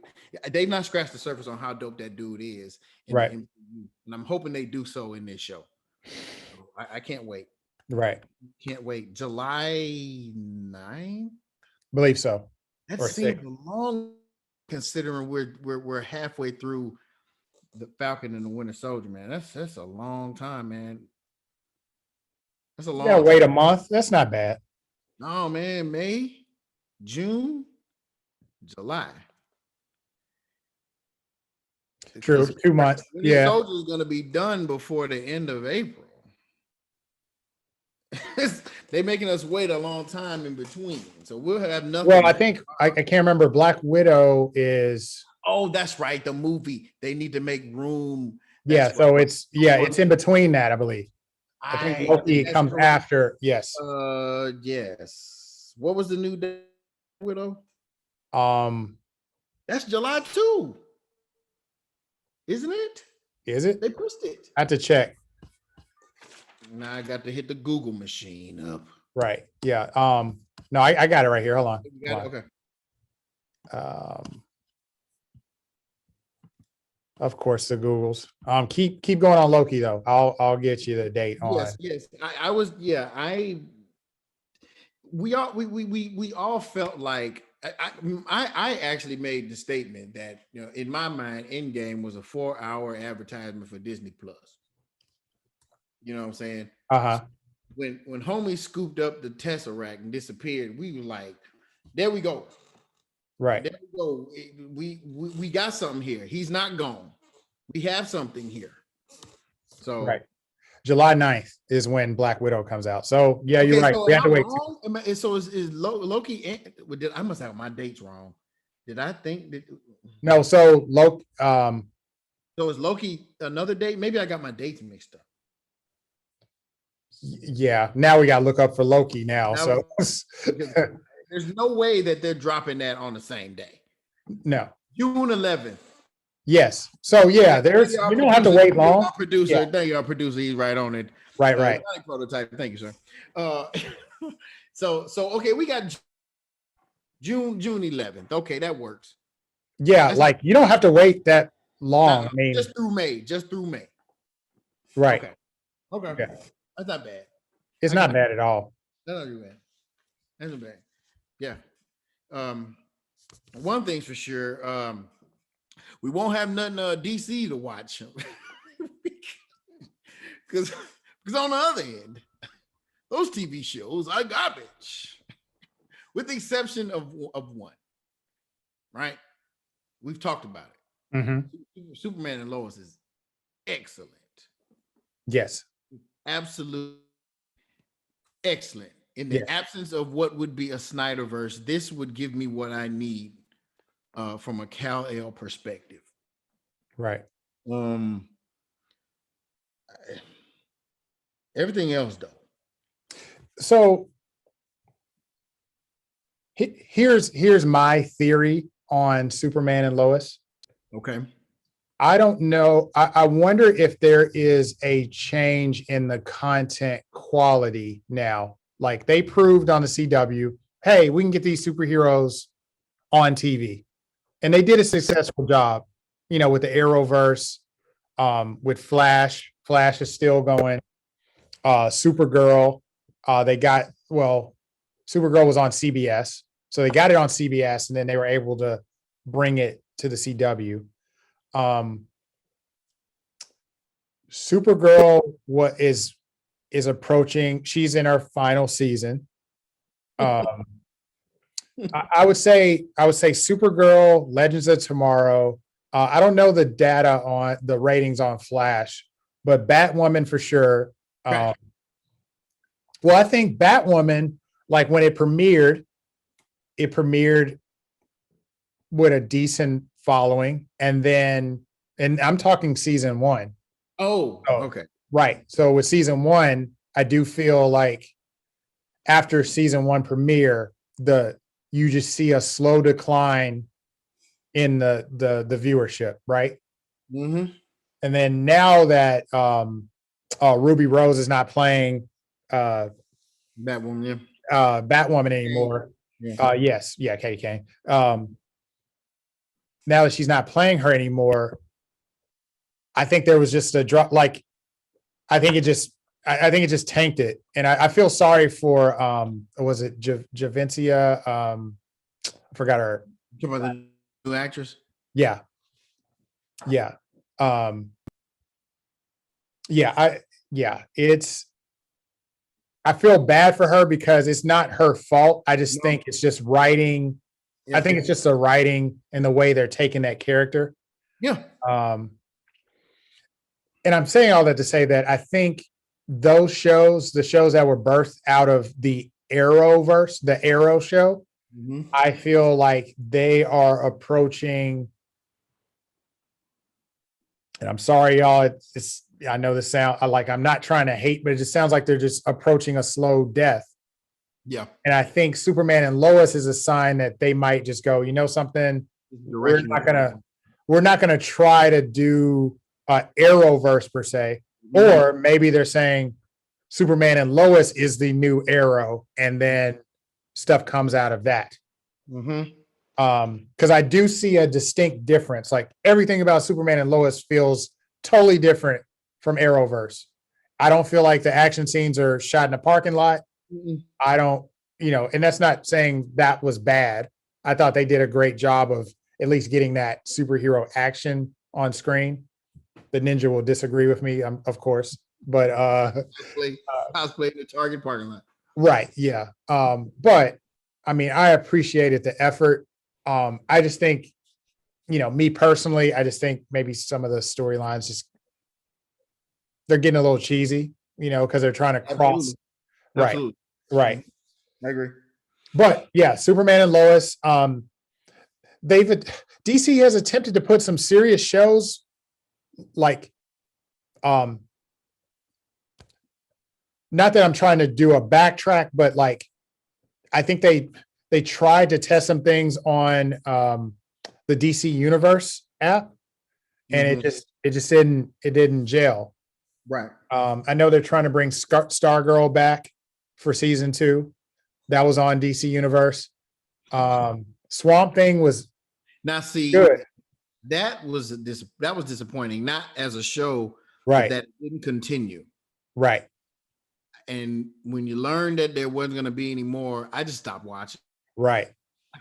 they've not scratched the surface on how dope that dude is. Right. And I'm hoping they do so in this show. I can't wait. Right. Can't wait. July 9th? Believe so. That seems long considering we're halfway through the Falcon and the Winter Soldier, man. That's a long time, man. That's a long time. Wait a month. That's not bad. No, man. May, June, July. True. 2 months. Winter Soldier is going to be done before the end of April. They're making us wait a long time in between, so we'll have nothing. Well, I think I can't remember. Black Widow is. Oh, that's right. The movie. They need to make room. So it's in between that, I believe. I think Loki comes after. Yes. Yes. What was the new Black Widow? That's July 2. Isn't it? Is it? They pushed it. I have to check. Now I got to hit the Google machine up. Right. Yeah. No, I got it right here. Hold on. You got it? Okay. Of course, the Googles. Keep going on Loki though. I'll get you the date on. Yes. I was. Yeah. we all felt like I actually made the statement that in my mind, Endgame was a 4-hour advertisement for Disney Plus. You know what I'm saying? Uh-huh. When homie scooped up the Tesseract and disappeared, we were like, there we go. Right. There we go. We got something here. He's not gone. We have something here. So Right. July 9th is when Black Widow comes out. So yeah, you're okay, right. so We am have I to wait. wrong? So is Loki? I must have my dates wrong. Did I think that? No, so Loki, So is Loki another date? Maybe I got my dates mixed up. yeah, now we gotta look up for Loki now. Now, So there's no way that they're dropping that on the same day. no. June 11th. Yes. So yeah, there's we don't have to wait long. Producer, thank you, our producer. He's right on it. Right, right. Prototype. Thank you, sir. So okay, we got June 11th. Okay, that works. Yeah, like you don't have to wait that long. I mean, just through May. Right. Okay. That's not bad. It's not bad at all. That's not bad. That's not bad. Yeah. One thing's for sure. We won't have nothing DC to watch. Because on the other end, those TV shows are garbage. With the exception of one. Right? We've talked about it. Mm-hmm. Superman and Lois is excellent. Yes. Absolutely excellent. In the absence of what would be a Snyderverse, this would give me what I need from a Kal-El perspective. Right. Everything else though. So here's my theory on Superman and Lois. Okay. I don't know. I wonder if there is a change in the content quality now. Like they proved on the CW, hey, we can get these superheroes on TV. And they did a successful job, with the Arrowverse, with Flash. Flash is still going. Supergirl, Supergirl was on CBS. So they got it on CBS and then they were able to bring it to the CW. Supergirl is approaching, she's in her final season. I would say Supergirl, Legends of Tomorrow. I don't know the data on the ratings on Flash, but Batwoman for sure. Well, I think Batwoman, like when it premiered with a decent following, and I'm talking season 1. Oh, okay. Right. So with season 1, I do feel like after season 1 premiere, you just see a slow decline in the viewership, right? Mm-hmm. And then now that Ruby Rose is not playing Batwoman anymore. Yes, Katie Kane. Now that she's not playing her anymore, I think there was just a drop. Like, I think it just tanked it, and I feel sorry for was it Javincia? I forgot her. You talking about the new actress? Yeah. I feel bad for her because it's not her fault. I just think it's just writing. I think it's just the writing and the way they're taking that character. Yeah. And I'm saying all that to say that I think those shows, the shows that were birthed out of the Arrowverse, the Arrow show, I feel like they are approaching. And I'm sorry, y'all. I know this sound like I'm not trying to hate, but it just sounds like they're just approaching a slow death. Yeah. And I think Superman and Lois is a sign that they might just go, something, we're not gonna try to do Arrowverse per se, or maybe they're saying Superman and Lois is the new Arrow, and then stuff comes out of that. Because I do see a distinct difference. Like everything about Superman and Lois feels totally different from Arrowverse. I don't feel like the action scenes are shot in a parking lot. I don't and that's not saying that was bad. I thought they did a great job of at least getting that superhero action on screen. The ninja will disagree with me, of course, but Cosplay, cosplay in the Target parking lot. right, yeah. But I mean, I appreciated the effort. I just think, me personally, I just think maybe some of the storylines just they're getting a little cheesy, because they're trying to cross. Absolutely. Right, Absolutely. right. I agree. But yeah, Superman and Lois. They've DC has attempted to put some serious shows like not that I'm trying to do a backtrack, but like I think they tried to test some things on the DC Universe app, and Mhm. it just didn't gel. Right. I know they're trying to bring Stargirl back for season 2. That was on DC Universe. Swamp Thing was Now, see, good, that was that was disappointing. Not as a show, but right, that didn't continue. right. And when you learned that there wasn't going to be any more, I just stopped watching. Right.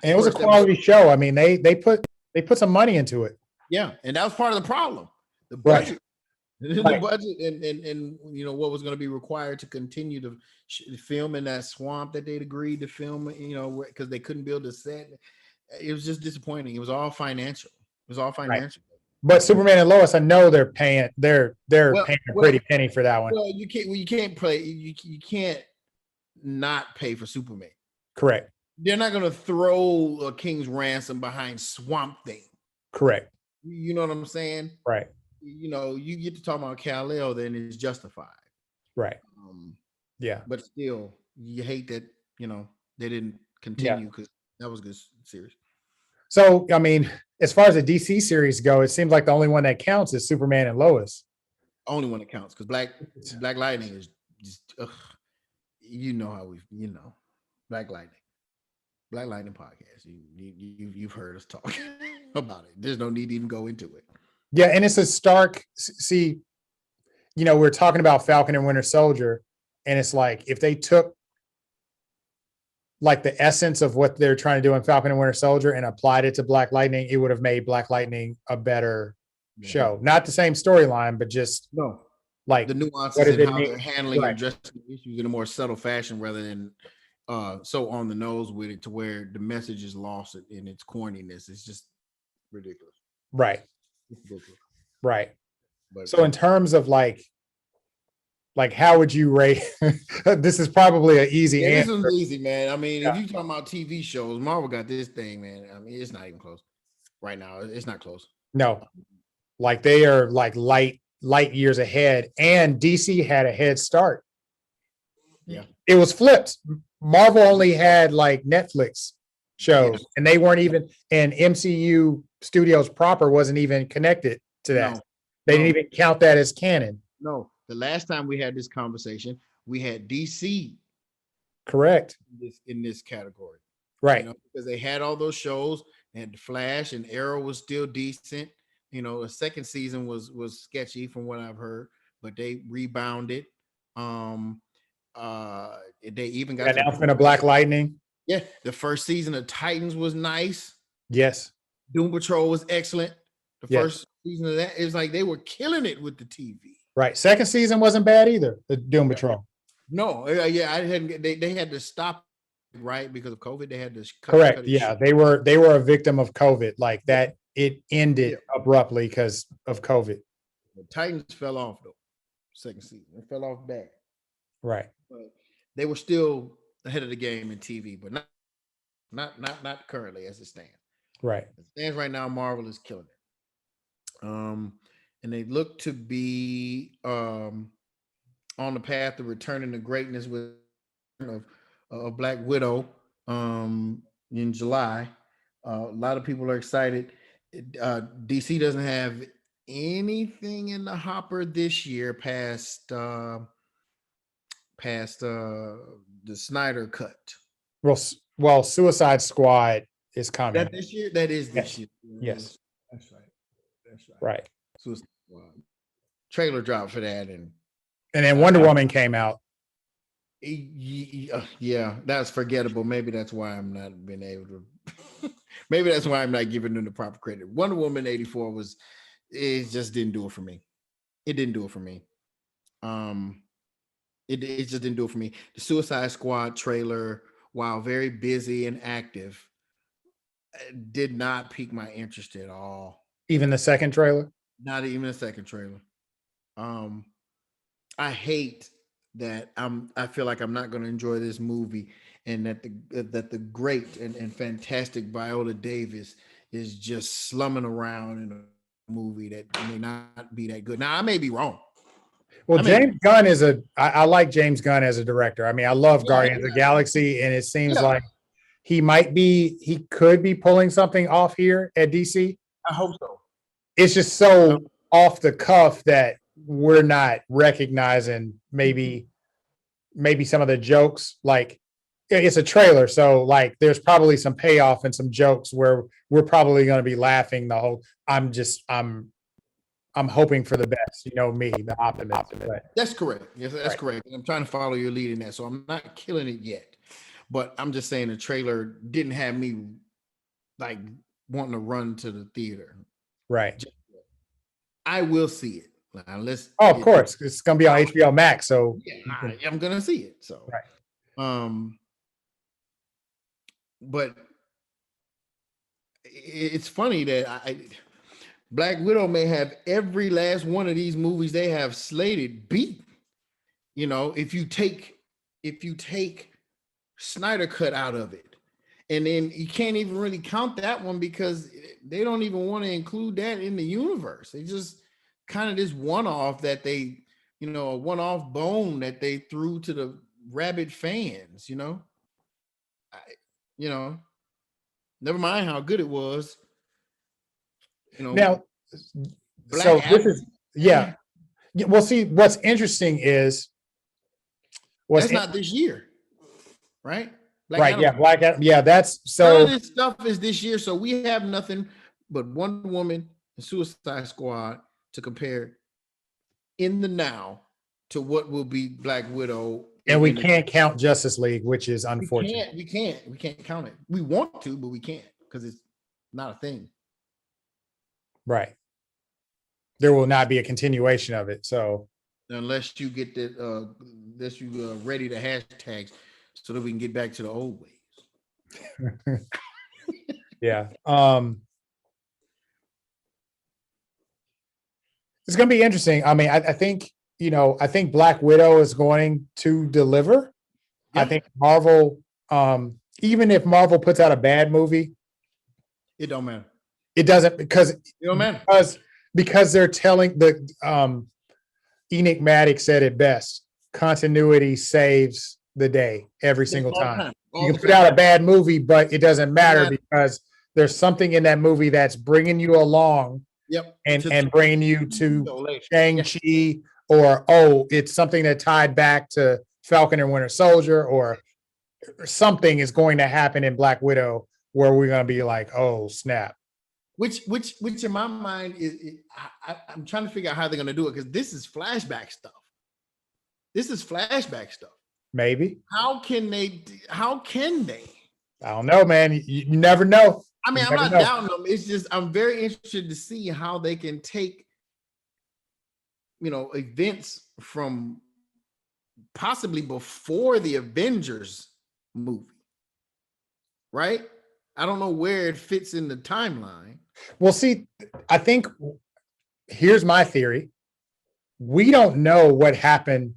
And it was a First episode, quality show. I mean, they put some money into it. yeah, and that was part of the problem. The Right. budget, the Right. budget, and what was going to be required to continue to film in that swamp that they'd agreed to film. Because they couldn't build a set. It was just disappointing. It was all financial. It was all Right. financial. But Superman and Lois, I know they're paying Well, paying a pretty penny for that one. well, you can't play. You can't not pay for Superman. Correct. They're not going to throw a King's Ransom behind Swamp Thing. Correct. You know what I'm saying? Right. You get to talk about Kal-El, then it's justified. Right. Yeah. But still, you hate that they didn't continue because that was a good series. So, I mean, as far as the DC series go, it seems like the only one that counts is Superman and Lois. Only one that counts because Black Lightning is just how Black Lightning podcast. You've heard us talk about it. There's no need to even go into it. Yeah, and it's a stark. See, we're talking about Falcon and Winter Soldier, and it's like if they took like the essence of what they're trying to do in Falcon and Winter Soldier and applied it to Black Lightning, it would have made Black Lightning a better show. Not the same storyline, but just like the nuances and how they're handling and addressing issues in a more subtle fashion rather than so on the nose with it to where the message is lost in its corniness. It's just ridiculous. Right. It's ridiculous. Right. But, so in terms of like how would you rate? This is probably an easy answer. This is easy, man. I mean, if you talking about TV shows, Marvel got this thing, man. I mean, it's not even close right now. It's not close. No, like they are like light years ahead, and DC had a head start. Yeah, it was flipped. Marvel only had like Netflix shows, and they weren't even. And MCU Studios proper wasn't even connected to that. They didn't even count that as canon. No. The last time we had this conversation, we had DC. Correct. In this category. Right. Because they had all those shows, and The Flash and Arrow was still decent. The second season was sketchy from what I've heard, but they rebounded. They even got the announcement of Black Lightning. Yeah. The first season of Titans was nice. Yes. Doom Patrol was excellent. The first season of that, it was like they were killing it with the TV. Right. Second season wasn't bad either. The Doom Patrol. No, yeah, I hadn't. They had to stop, right, because of COVID. They had to cut yeah, they were a victim of COVID, like that. It ended abruptly because of COVID. The Titans fell off though. Second season, it fell off bad. Right. But they were still ahead of the game in TV, but not currently as it stands. Right. As it stands right now, Marvel is killing it. And they look to be on the path of returning to greatness with of Black Widow in July. A lot of people are excited. DC doesn't have anything in the hopper this year past the Snyder cut. Well, Suicide Squad is coming. That this year? That is this year. Yes. That's right. Right. Suicide Squad. Trailer dropped for that, and then Wonder Woman came out. Yeah, that's forgettable. Maybe that's why I'm not been able to. Maybe that's why I'm not giving them the proper credit. Wonder Woman 84 was, it just didn't do it for me. It didn't do it for me. Um, it just didn't do it for me. The Suicide Squad trailer, while very busy and active, did not pique my interest at all. Even the second trailer. Not even a second trailer. Um, I hate that I feel like I'm not going to enjoy this movie, and that the great and fantastic Viola Davis is just slumming around in a movie that may not be that good. Now I may be wrong. Well, I may be, James Gunn is I like James Gunn as a director. I mean, I love yeah, Guardians of the Galaxy, and it seems yeah. like he could be pulling something off here at DC. I hope so. It's just so off the cuff that we're not recognizing maybe some of the jokes. Like it's a trailer, so like there's probably some payoff and some jokes where we're probably going to be laughing the whole. I'm hoping for the best. You know me, the optimist. But, That's correct. Yes, that's right. correct. I'm trying to follow your lead in that, so I'm not killing it yet. But I'm just saying the trailer didn't have me like wanting to run to the theater. Right. I will see it. Unless Oh, of course, it's going to be on HBO Max. So yeah, I'm gonna see it. So, right. um, but it's funny that Black Widow may have every last one of these movies they have slated beat. You know, if you take Snyder Cut out of it, and then you can't even really count that one because they don't even want to include that in the universe. They just kind of this one-off that they, a one-off bone that they threw to the rabid fans. I, you know, never mind how good it was. Now, Black so this Adam. is yeah. Well, see, what's interesting is That's not this year, right? Black right? Adam. Yeah, Black Adam. Yeah, that's so. None of this stuff is this year, so we have nothing but Wonder Woman and Suicide Squad to compare in the now to what will be Black Widow. And we can't count Justice League, which is unfortunate. We can't count it. We want to, but we can't because it's not a thing. Right. There will not be a continuation of it. So unless you get that, unless you ready the hashtags so that we can get back to the old ways. Yeah. It's going to be interesting. I mean, I think, I think Black Widow is going to deliver. Yeah. I think Marvel, even if Marvel puts out a bad movie, it don't matter. It doesn't because it don't matter. Because they're telling Enoch Maddox said it best. Continuity saves the day every single time. You can put out a bad movie, but it doesn't matter because there's something in that movie that's bringing you along. Yep. And bringing you to Shang-Chi, or it's something that tied back to Falcon and Winter Soldier, or something is going to happen in Black Widow where we're going to be like, oh snap. Which in my mind I'm trying to figure out how they're going to do it, because this is flashback stuff. Maybe. How can they? I don't know, man. You never know. I mean, I'm not doubting them. It's just I'm very interested to see how they can take, events from possibly before the Avengers movie, right? I don't know where it fits in the timeline. Well, see, I think here's my theory. We don't know what happened.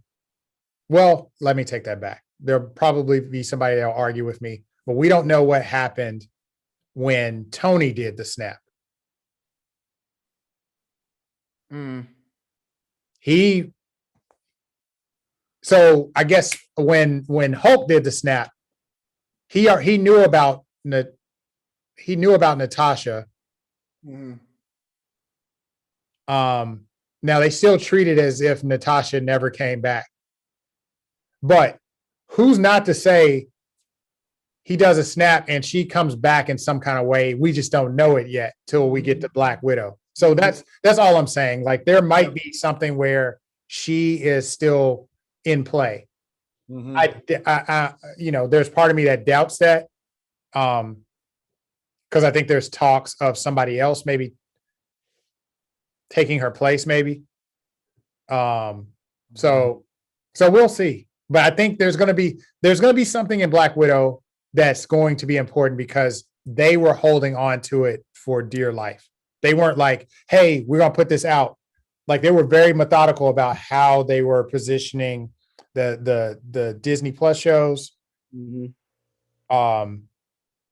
Well, let me take that back. There'll probably be somebody that'll argue with me, but we don't know what happened when Tony did the snap. So I guess when Hulk did the snap, he knew about Natasha. Mm-hmm. Now they still treat it as if Natasha never came back. But who's not to say he does a snap and she comes back in some kind of way? We just don't know it yet till we get to Black Widow. So that's all I'm saying. Like there might be something where she is still in play. Mhm. There's part of me that doubts that, because I think there's talks of somebody else maybe taking her place, maybe. So we'll see. But I think there's gonna be something in Black Widow that's going to be important because they were holding on to it for dear life. They weren't like, hey, we're gonna put this out. Like they were very methodical about how they were positioning the Disney Plus shows Mhm. um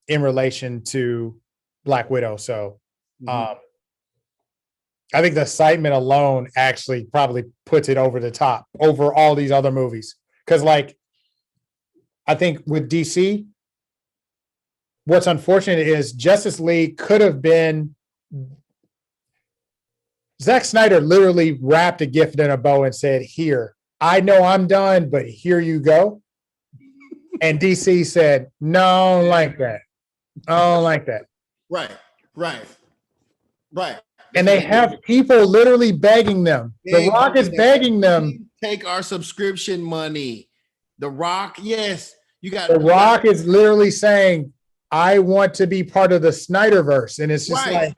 in relation to Black Widow. So Mhm. um I think the excitement alone actually probably puts it over the top over all these other movies. Because, like, I think with DC, what's unfortunate is Justice League could have been. Zack Snyder literally wrapped a gift in a bow and said, "Here, I know I'm done, but here you go." And DC said, "No, I don't like that. I don't like that." Right, right, right. And That's what they they did. have people literally begging them. The Rock is Begging them, begging them. "Please take our subscription money." The Rock, yes, The you got Rock is literally saying, I want to be part of the Snyderverse. And it's just right. like,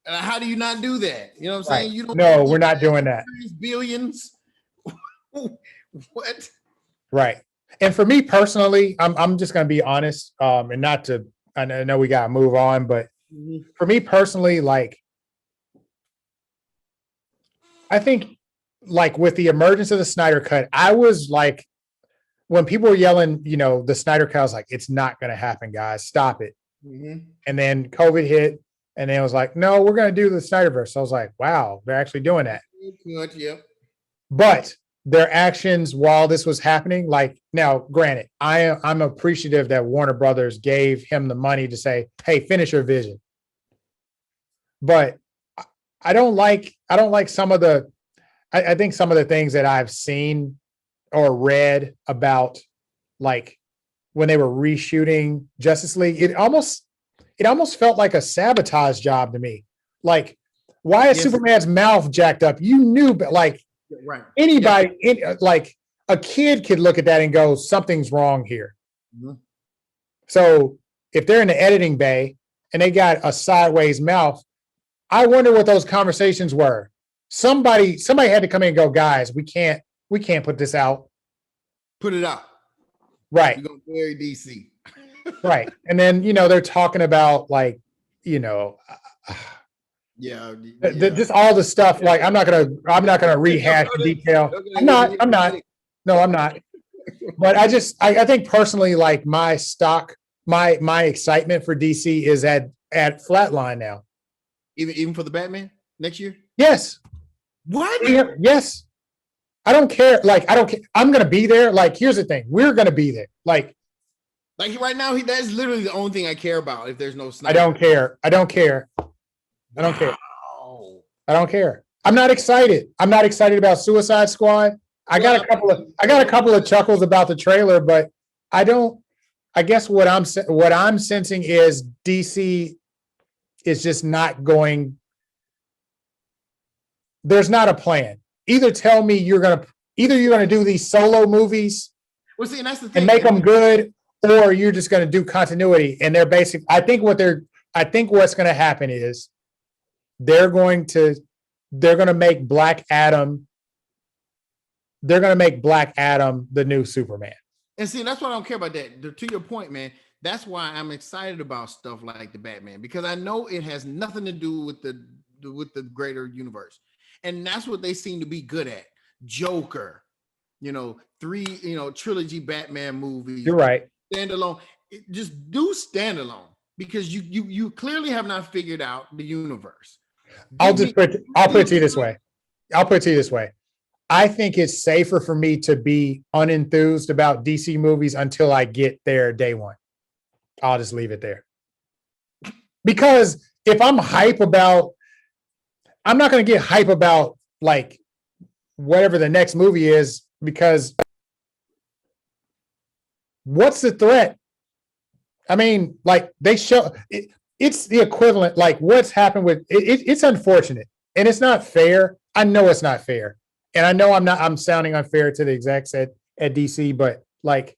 Like, how do you not do that? You know what I'm right. saying? You don't No, we're you not doing that. billions. What? Right. And for me personally, I'm just gonna be honest. And not to I know we gotta move on, but Mhm. for me personally, like I think like with the emergence of the Snyder cut, I was like when people were yelling, the Snyder cut, I was like, it's not gonna happen, guys. Stop it. Mhm. And then COVID hit, and then it was like, no, we're gonna do the Snyderverse. So I was like, wow, they're actually doing that. Good, yep. But their actions while this was happening, like now, granted, I'm appreciative that Warner Brothers gave him the money to say, "Hey, finish your vision." But I don't like some of the. I think some of the things that I've seen or read about, like when they were reshooting Justice League, it almost felt like a sabotage job to me. Like, why is Yes. Superman's mouth jacked up? You knew, but like Right. anybody, like a kid could look at that and go, something's wrong here. Mhm. So if they're in the editing bay and they got a sideways mouth, I wonder what those conversations were. Somebody had to come in and go, guys, we can't put this out. Put it out. Right. You're gonna bury DC. Right. And then, they're talking about like, you know, Yeah, yeah. just all the stuff. Like, I'm not gonna rehash the detail. I'm not. No, I'm not. But I think personally, like my excitement for DC is at flatline now. Even for the Batman next year. Yes. What? Yes. I don't care. Like, I don't care. I'm gonna be there. Like, here's the thing. We're gonna be there. Like Right now, that's literally the only thing I care about. If there's no I Snyder, don't care. I don't care. I don't care. Wow. I don't care. I'm not excited. I'm not excited about Suicide Squad. I got a couple of chuckles about the trailer, but I don't. I guess what I'm sensing is DC is just not going. There's not a plan. Either tell me you're gonna do these solo movies Well, see, and that's the and thing. make them good, or you're just gonna do continuity. And they're basic. I think what's gonna happen is they're going to make Black Adam. They're going to make Black Adam the new Superman. And see, that's why I don't care about that. To your point, man, that's why I'm excited about stuff like the Batman, because I know it has nothing to do with the greater universe. And that's what they seem to be good at. Joker, three, trilogy Batman movies. You're right. Standalone. Just do standalone, because you clearly have not figured out the universe. I'll put it to you this way. I think it's safer for me to be unenthused about DC movies until I get there day one. I'll just leave it there. Because if I'm not going to get hype about like whatever the next movie is, because what's the threat? I mean, like they show it's the equivalent, like what's happened with it's unfortunate and it's not fair. I know it's not fair. and I know I'm sounding unfair to the execs at DC, but like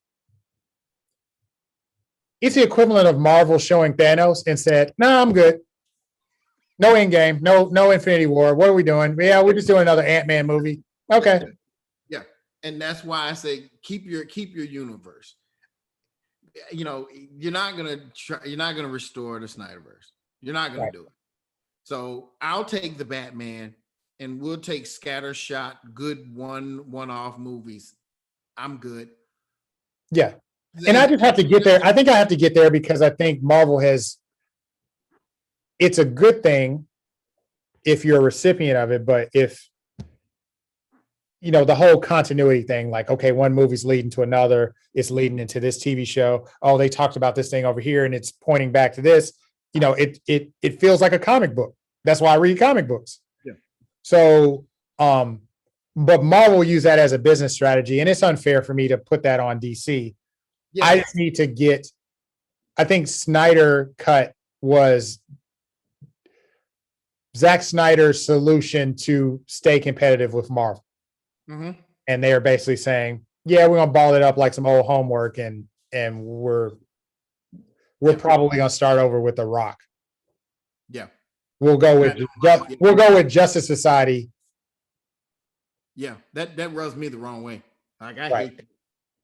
it's the equivalent of Marvel showing Thanos and said, "No, I'm good. No Endgame, no Infinity War. What are we doing? Yeah, we're just doing another Ant-Man movie. Okay." Yeah. And that's why I say keep your universe. You know, you're not gonna restore the Snyderverse. You're not gonna Right. do it. So I'll take the Batman, and we'll take scattershot, good one-off movies. I'm good. Yeah. And I just have to get there. I think I have to get there because I think Marvel has, it's a good thing if you're a recipient of it, but if, you know, the whole continuity thing, like, okay, one movie's leading to another, it's leading into this TV show. Oh, they talked about this thing over here and it's pointing back to this. You know, it feels like a comic book. That's why I read comic books. Yeah. So, but Marvel use that as a business strategy, and it's unfair for me to put that on DC. Yeah. I just need to get, I think Snyder cut was Zack Snyder's solution to stay competitive with Marvel. Mm-hmm. And they are basically saying, yeah, we're gonna ball it up like some old homework, and we're probably gonna start over with The Rock. Yeah. We'll go with Justice Society. Yeah, that rubs me the wrong way. Like I hate that.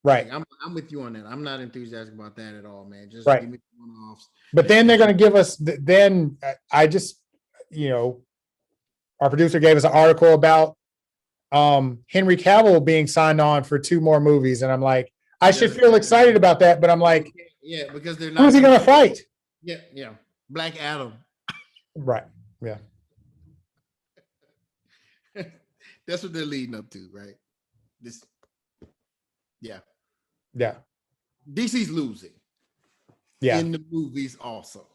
Right. Like, I'm with you on that. I'm not enthusiastic about that at all, man. Just give me one-offs. But then they're going to give us. Then I just, you know, our producer gave us an article about Henry Cavill being signed on for 2 more movies, and I'm like, I should feel excited about that, but I'm like, yeah, because they're not. Who's he going to fight? Yeah, Black Adam. Right. Yeah. That's what they're leading up to, right? This. Yeah. Yeah. DC's losing. Yeah. In the movies also,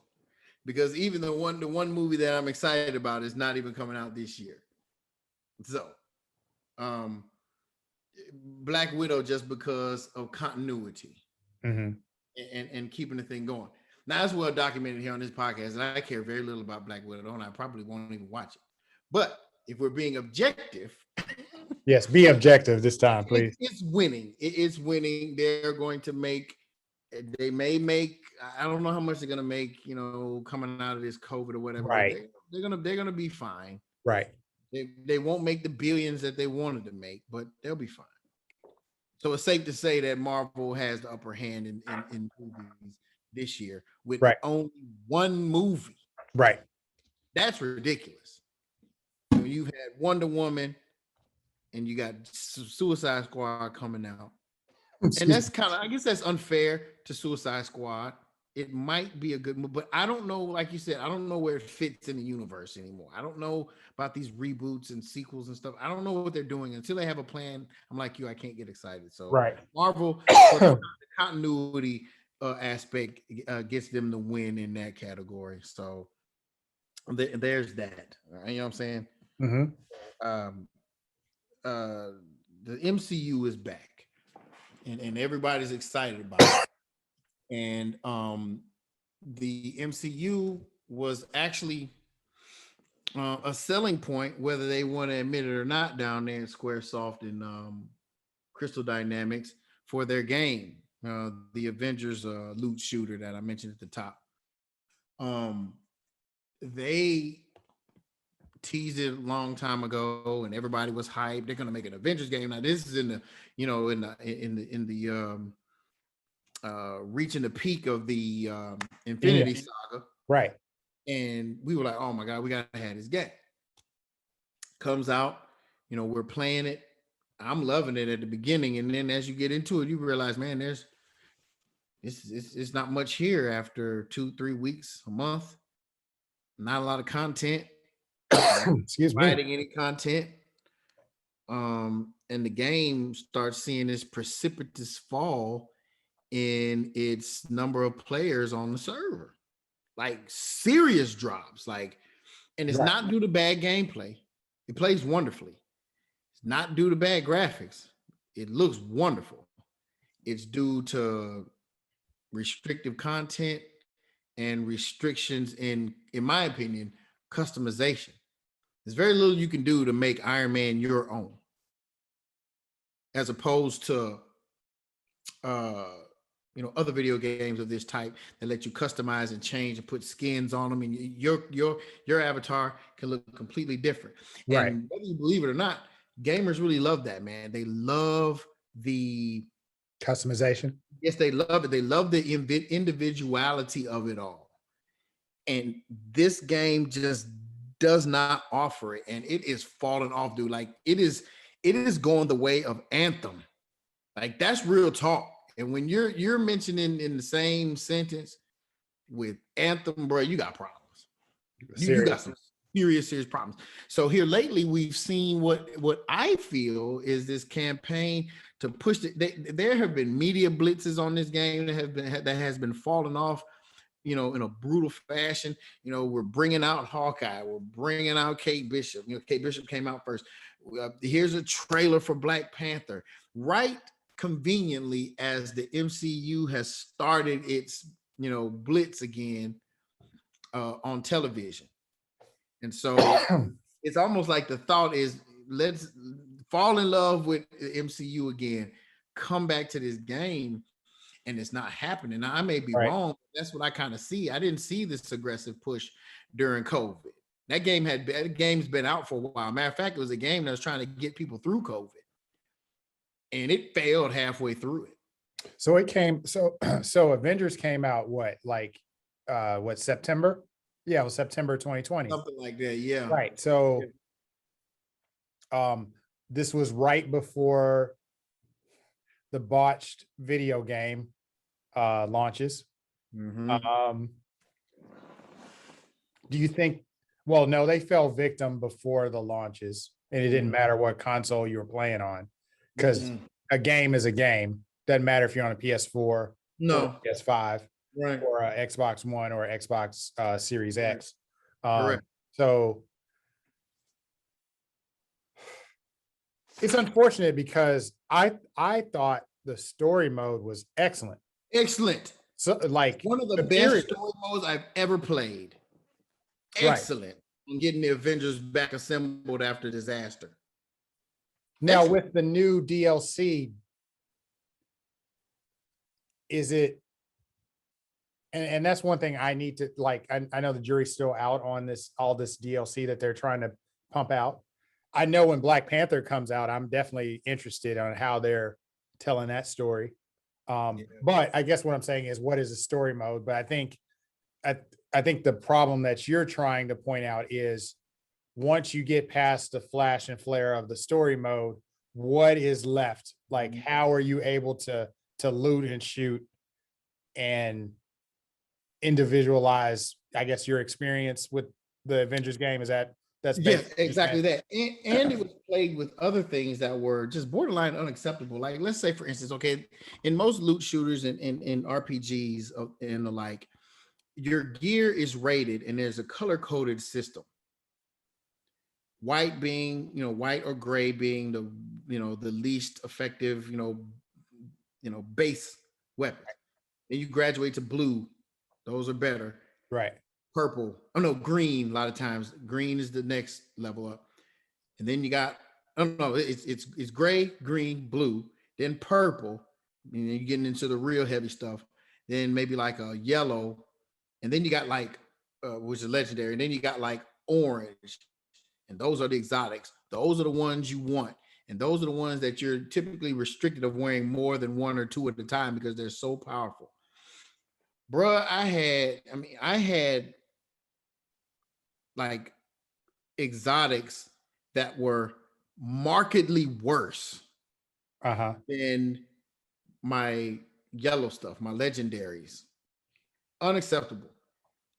because even the one movie that I'm excited about is not even coming out this year. So, Black Widow, just because of continuity and keeping the thing going. Now, that's well documented here on this podcast, and I care very little about Black Widow, and I probably won't even watch it. But if we're being objective, yes, be objective this time, please. It's winning. It's winning. They're going to make. They may make. I don't know how much they're going to make. You know, coming out of this COVID or whatever. Right. They're gonna be fine. Right. They won't make the billions that they wanted to make, but they'll be fine. So it's safe to say that Marvel has the upper hand in movies this year with only one movie. Right. That's ridiculous. When you've had Wonder Woman and you got Suicide Squad coming out. And that's kind of, I guess that's unfair to Suicide Squad. It might be a good movie, but I don't know, like you said, I don't know where it fits in the universe anymore. I don't know about these reboots and sequels and stuff. I don't know what they're doing until they have a plan. I'm like you, I can't get excited. So Marvel, the continuity aspect gets them the win in that category. So there's that. You know what I'm saying? Mm-hmm. The MCU is back, and everybody's excited about it. And the MCU was actually a selling point, whether they want to admit it or not, down there in Squaresoft and Crystal Dynamics for their game, the Avengers loot shooter that I mentioned at the top. They teased it a long time ago, and everybody was hyped. They're going to make an Avengers game. Now this is in the, you know, in the reaching the peak of the Infinity Saga. Right. And we were like, oh my God, we got to have this game. Comes out, you know, we're playing it. I'm loving it at the beginning. And then as you get into it, you realize, man, it's not much here after 2-3 weeks, a month. Not a lot of content. Excuse me. Writing any content. And the game starts seeing this precipitous fall in its number of players on the server, like serious drops, like, and it's not due to bad gameplay. It plays wonderfully. It's not due to bad graphics. It looks wonderful. It's due to restrictive content and restrictions in my opinion, customization. There's very little you can do to make Iron Man your own. as opposed to other video games of this type that let you customize and change and put skins on them, and your avatar can look completely different. Right. And whether you believe it or not, gamers really love that, man. They love the Customization. yes, they love it. They love the individuality of it all. And this game just does not offer it, and it is falling off, dude. Like it is going the way of Anthem. Like that's real talk. And when you're mentioning in the same sentence with Anthem, bro, you got problems. You got some serious problems. So here lately, we've seen what I feel is this campaign to push it. There have been media blitzes on this game that has been falling off, in a brutal fashion. We're bringing out Hawkeye. We're bringing out Kate Bishop. Kate Bishop came out first. Here's a trailer for Black Panther. Right conveniently as the MCU has started its, blitz again on television. And so it's almost like the thought is, let's fall in love with the MCU again, come back to this game, and it's not happening. Now, I may be wrong, but that's what I kind of see. I didn't see this aggressive push during COVID. That game's been out for a while. Matter of fact, it was a game that was trying to get people through COVID, and it failed halfway through it. So Avengers came out September? Yeah, it was September 2020. Something like that, yeah. Right. So this was right before the botched video game launches. Mm-hmm. Do you think, well, no, they fell victim before the launches, and it didn't matter what console you were playing on, because a game is a game. Doesn't matter if you're on a PS4, or PS5, right, or a Xbox One or Xbox Series X. Correct. So it's unfortunate because I thought the story mode was excellent. Excellent. So like one of the best story modes I've ever played. Excellent. And getting the Avengers back assembled after disaster. Now with the new DLC, is it, and that's one thing I need to, like, I know the jury's still out on all this DLC that they're trying to pump out. I know when Black Panther comes out, I'm definitely interested on how they're telling that story. But I guess what I'm saying is, what is the story mode? But I think the problem that you're trying to point out is, once you get past the flash and flare of the story mode, what is left? Like, how are you able to loot and shoot and individualize, I guess, your experience with the Avengers game? Is that's exactly that. And it was played with other things that were just borderline unacceptable. Like, let's say, for instance, okay, in most loot shooters and in RPGs and the like, your gear is rated and there's a color-coded system. White being, white or gray being the, the least effective, base weapon. Then you graduate to blue. Those are better. Right. Purple. Oh no, green. A lot of times, green is the next level up. And then you got, it's gray, green, blue, then purple. And then you're getting into the real heavy stuff. Then maybe like a yellow, and then you got like, which is legendary. And then you got like orange, and those are the exotics. Those are the ones you want. And those are the ones that you're typically restricted of wearing more than one or two at a time because they're so powerful. Bruh, I had like exotics that were markedly worse than my yellow stuff, my legendaries. Unacceptable.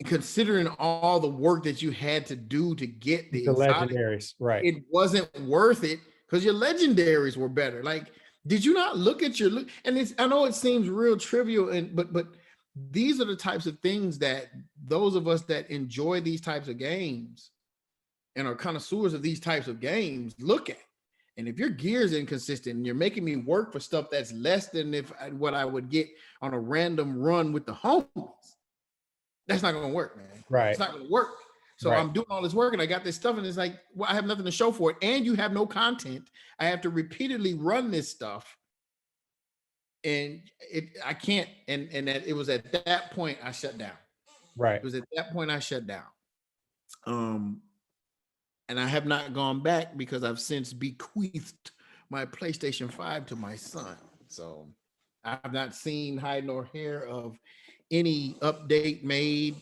Considering all the work that you had to do to get the legendaries, right? It wasn't worth it because your legendaries were better. Like, did you not look at your look? And I know it seems real trivial, but these are the types of things that those of us that enjoy these types of games and are connoisseurs of these types of games look at. And if your gear is inconsistent and you're making me work for stuff that's less than what I would get on a random run with the homies, that's not going to work, man. Right. It's not going to work. So Right. I'm doing all this work and I got this stuff, and it's like, well, I have nothing to show for it, and you have no content. I have to repeatedly run this stuff, and I can't. And that it was at that point I shut down. Right. It was at that point I shut down. Um, and I have not gone back because I've since bequeathed my PlayStation 5 to my son. So I've not seen hide nor hair of any update made.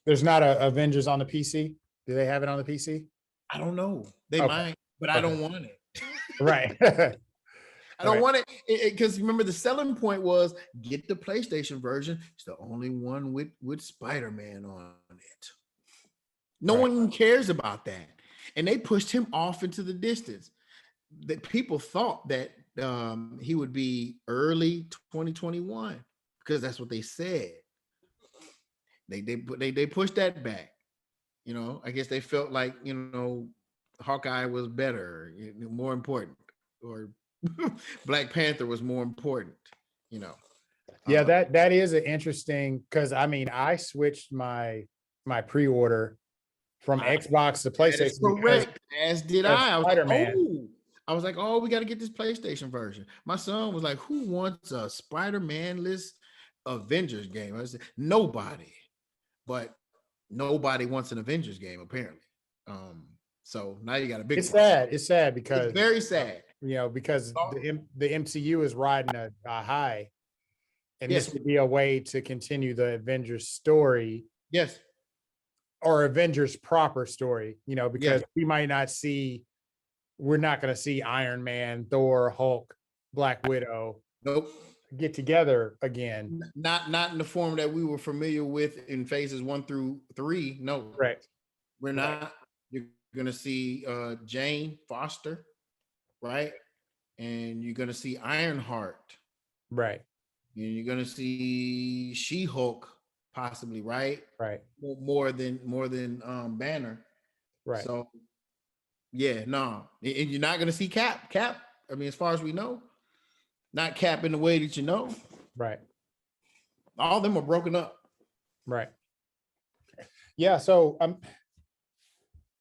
There's not a Avengers on the PC. Do they have it on the PC? I don't know. They Okay. might, but I Okay. don't want it. Right. I don't Right. want it because remember the selling point was get the PlayStation version. It's the only one with Spider-Man on it. No Right. one cares about that, and they pushed him off into the distance. That people thought that he would be early 2021 because that's what they said. They pushed that back. You know, I guess they felt like, you know, Hawkeye was better, more important, or Black Panther was more important. You know. Yeah, that is an interesting, because I mean I switched my pre-order from Xbox to That is PlayStation because correct. As did of I. Spider-Man. I was like, oh, we got to get this PlayStation version. My son was like, who wants a Spider-Man-less Avengers game? I said, nobody. But nobody wants an Avengers game, apparently. So now you got a big It's one. sad. It's sad because It's very sad. you know, because the MCU is riding a high, and Yes. this would be a way to continue the Avengers story, Yes. or Avengers proper story, you know, because Yes. we're not going to see Iron Man, Thor, Hulk, Black Widow Nope. get together again. Not in the form that we were familiar with in phases 1 through 3. No. Correct. We're not. You're gonna see Jane Foster, right? And you're gonna see Ironheart. Right. And you're gonna see She-Hulk, possibly, right? Right. More than Banner. Right. So yeah, no. And you're not gonna see Cap. Cap, I mean, as far as we know, not Cap in the way that you know. Right. All of them are broken up. Right. Yeah. So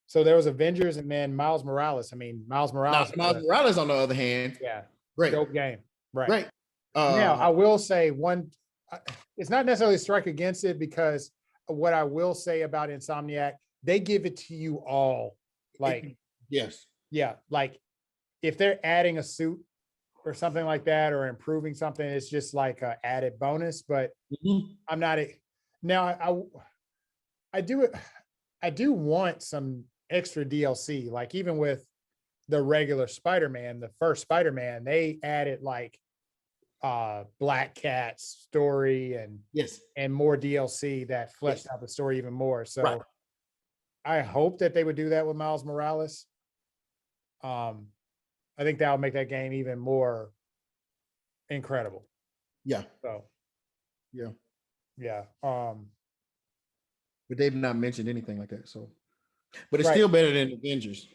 so there was Avengers, and then Miles Morales. I mean, Miles Morales. Miles Morales, on the other hand, Yeah. great. Dope game. Right. Great. Now, I will say it's not necessarily strike against it, because what I will say about Insomniac, they give it to you all. Like, yes. yeah, like if they're adding a suit or something like that, or improving something, it's just like a added bonus. But I'm not now. I do want some extra DLC. Like even with the regular Spider-Man, the first Spider-Man, they added like Black Cat's story and Yes. and more DLC that fleshed out the story even more. So right. I hope that they would do that with Miles Morales. I think that would make that game even more incredible. Yeah. So yeah. Yeah. But they've not mentioned anything like that. So, but it's Right. still better than Avengers.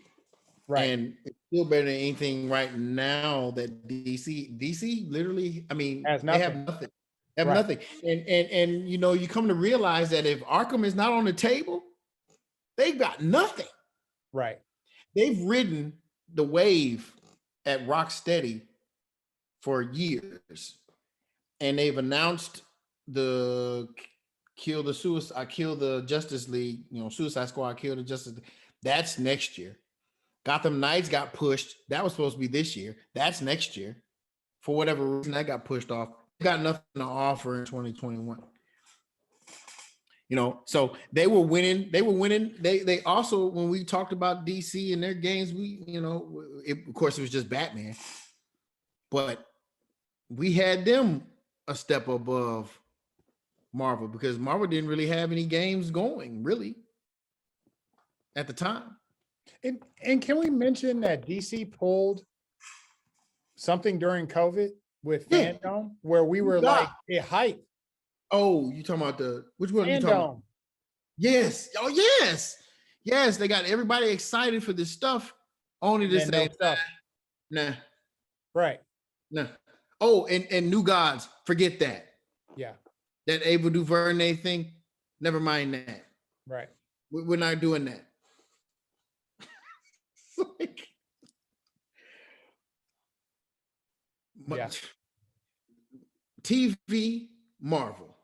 Right. And it's still better than anything right now that DC literally, I mean, they have nothing. They have Right. nothing. And you know, you come to realize that if Arkham is not on the table, they've got nothing. Right. They've ridden the wave at Rocksteady for years. And they've announced the kill the Justice League, you know, Suicide Squad, kill the Justice League. That's next year. Gotham Knights got pushed. That was supposed to be this year. That's next year. For whatever reason, that got pushed off. They got nothing to offer in 2021. You know, so they were winning. They also, when we talked about DC and their games, of course, it was just Batman. But we had them a step above Marvel, because Marvel didn't really have any games going, really, at the time. And can we mention that DC pulled something during COVID with Fandom, where we were like a hype? Oh, you talking about which one? Fandom. You talking about? Yes. Oh, yes. Yes, they got everybody excited for this stuff. Only to say, nah. Right. Nah. Oh, and New Gods, forget that. Yeah. That Ava DuVernay thing, never mind that. Right. We're not doing that. Like, Yeah. TV, Marvel.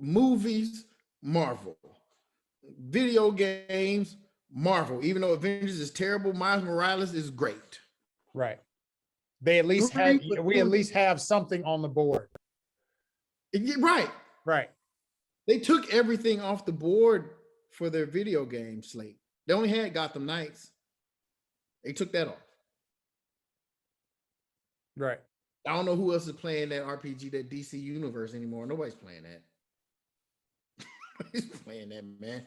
Movies, Marvel. Video games, Marvel. Even though Avengers is terrible, Miles Morales is great. Right. They at least have, we at least have something on the board. Right. Right. They took everything off the board for their video game slate. They only had Gotham Knights. They took that off. Right. I don't know who else is playing that RPG, that DC universe anymore. Nobody's playing that. Nobody's playing that, man.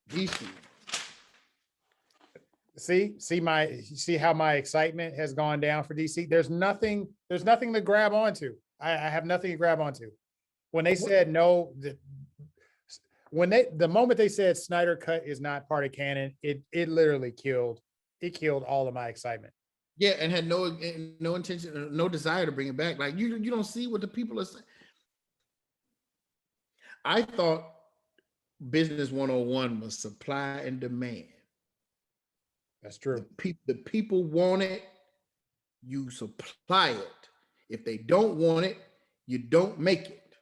DC. See how my excitement has gone down for DC. There's nothing to grab onto. I have nothing to grab onto. When they said no, the moment they said Snyder Cut is not part of canon, it literally killed all of my excitement. Yeah, and had no intention, no desire to bring it back. Like you don't see what the people are saying. I thought Business 101 was supply and demand. That's true. The people want it, you supply it. If they don't want it, you don't make it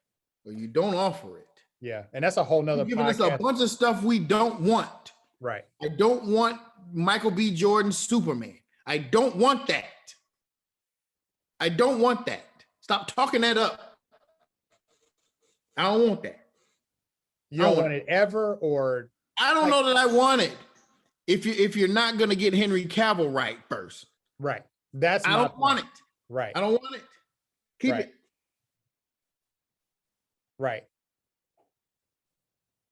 or you don't offer it. Yeah, and that's a whole nother You're giving us a bunch of stuff we don't want. Right. I don't want Michael B. Jordan's Superman. I don't want that. I don't want that. Stop talking that up. I don't want that. You don't want it ever, or I don't know that I want it. If you're not gonna get Henry Cavill right first. Right. I don't want it. Right. I don't want it. Keep it. Right.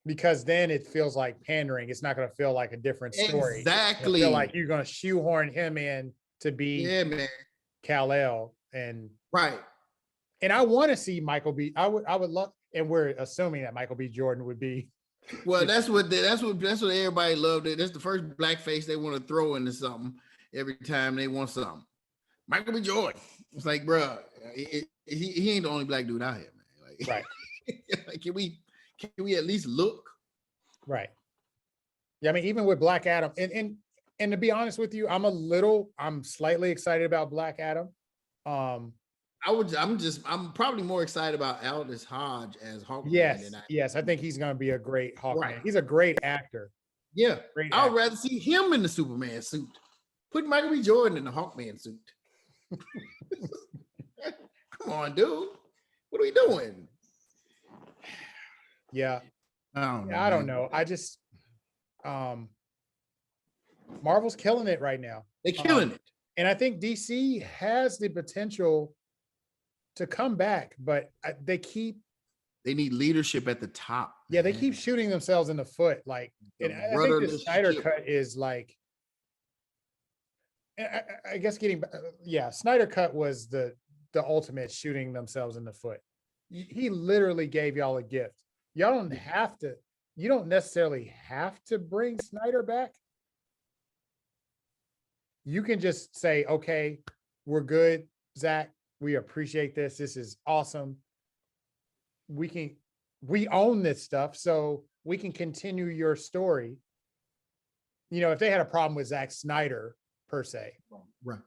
Because then it feels like pandering. It's not going to feel like a different story. Exactly. Feel like you're going to shoehorn him in to be Kal-El, and right. And I want to see Michael B. I would love, and we're assuming that Michael B. Jordan would be. Well, that's what everybody loved. It. That's the first blackface they want to throw into something every time they want something. Michael B. Jordan. It's like, bro, he ain't the only black dude out here, man. Like, right. Like, can we at least look? Right. Yeah, I mean, even with Black Adam, and to be honest with you, I'm slightly excited about Black Adam. I'm probably more excited about Aldous Hodge as Hawkman. Yes, I think he's going to be a great Hawkman. Right. He's a great actor. Yeah, I would rather see him in the Superman suit. Put Michael B. Jordan in the Hawkman suit. Come on, dude. What are we doing? Yeah. I don't know. I just Marvel's killing it right now. They're killing it. And I think DC has the potential to come back, but they need leadership at the top. Yeah, man. They keep shooting themselves in the foot. Like, and I think the Snyder Cut is like, I guess Snyder Cut was the ultimate shooting themselves in the foot. He literally gave y'all a gift. Y'all don't have to, you don't necessarily have to bring Snyder back. You can just say, okay, we're good, Zach. We appreciate this. This is awesome. We own this stuff, so we can continue your story. You know, if they had a problem with Zack Snyder per se, right.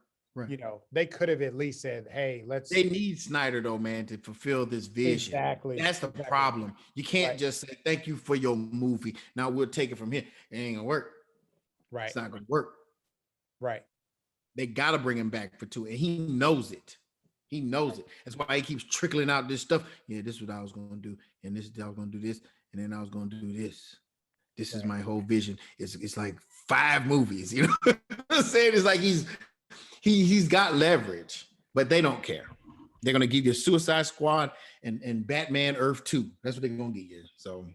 You know, they could have at least said, hey, They need Snyder though, man, to fulfill this vision. Exactly. That's the problem. You can't just say thank you for your movie. Now we'll take it from here. It ain't gonna work. Right. It's not gonna work. Right. They gotta bring him back for 2, and he knows it. He knows it. That's why he keeps trickling out this stuff. Yeah, this is what I was gonna do, and I was gonna do this, and then I was gonna do this. This is my whole vision. It's like 5 movies. You know what I'm saying? It's like he's got leverage, but they don't care. They're gonna give you Suicide Squad and Batman Earth 2. That's what they're gonna give you. So,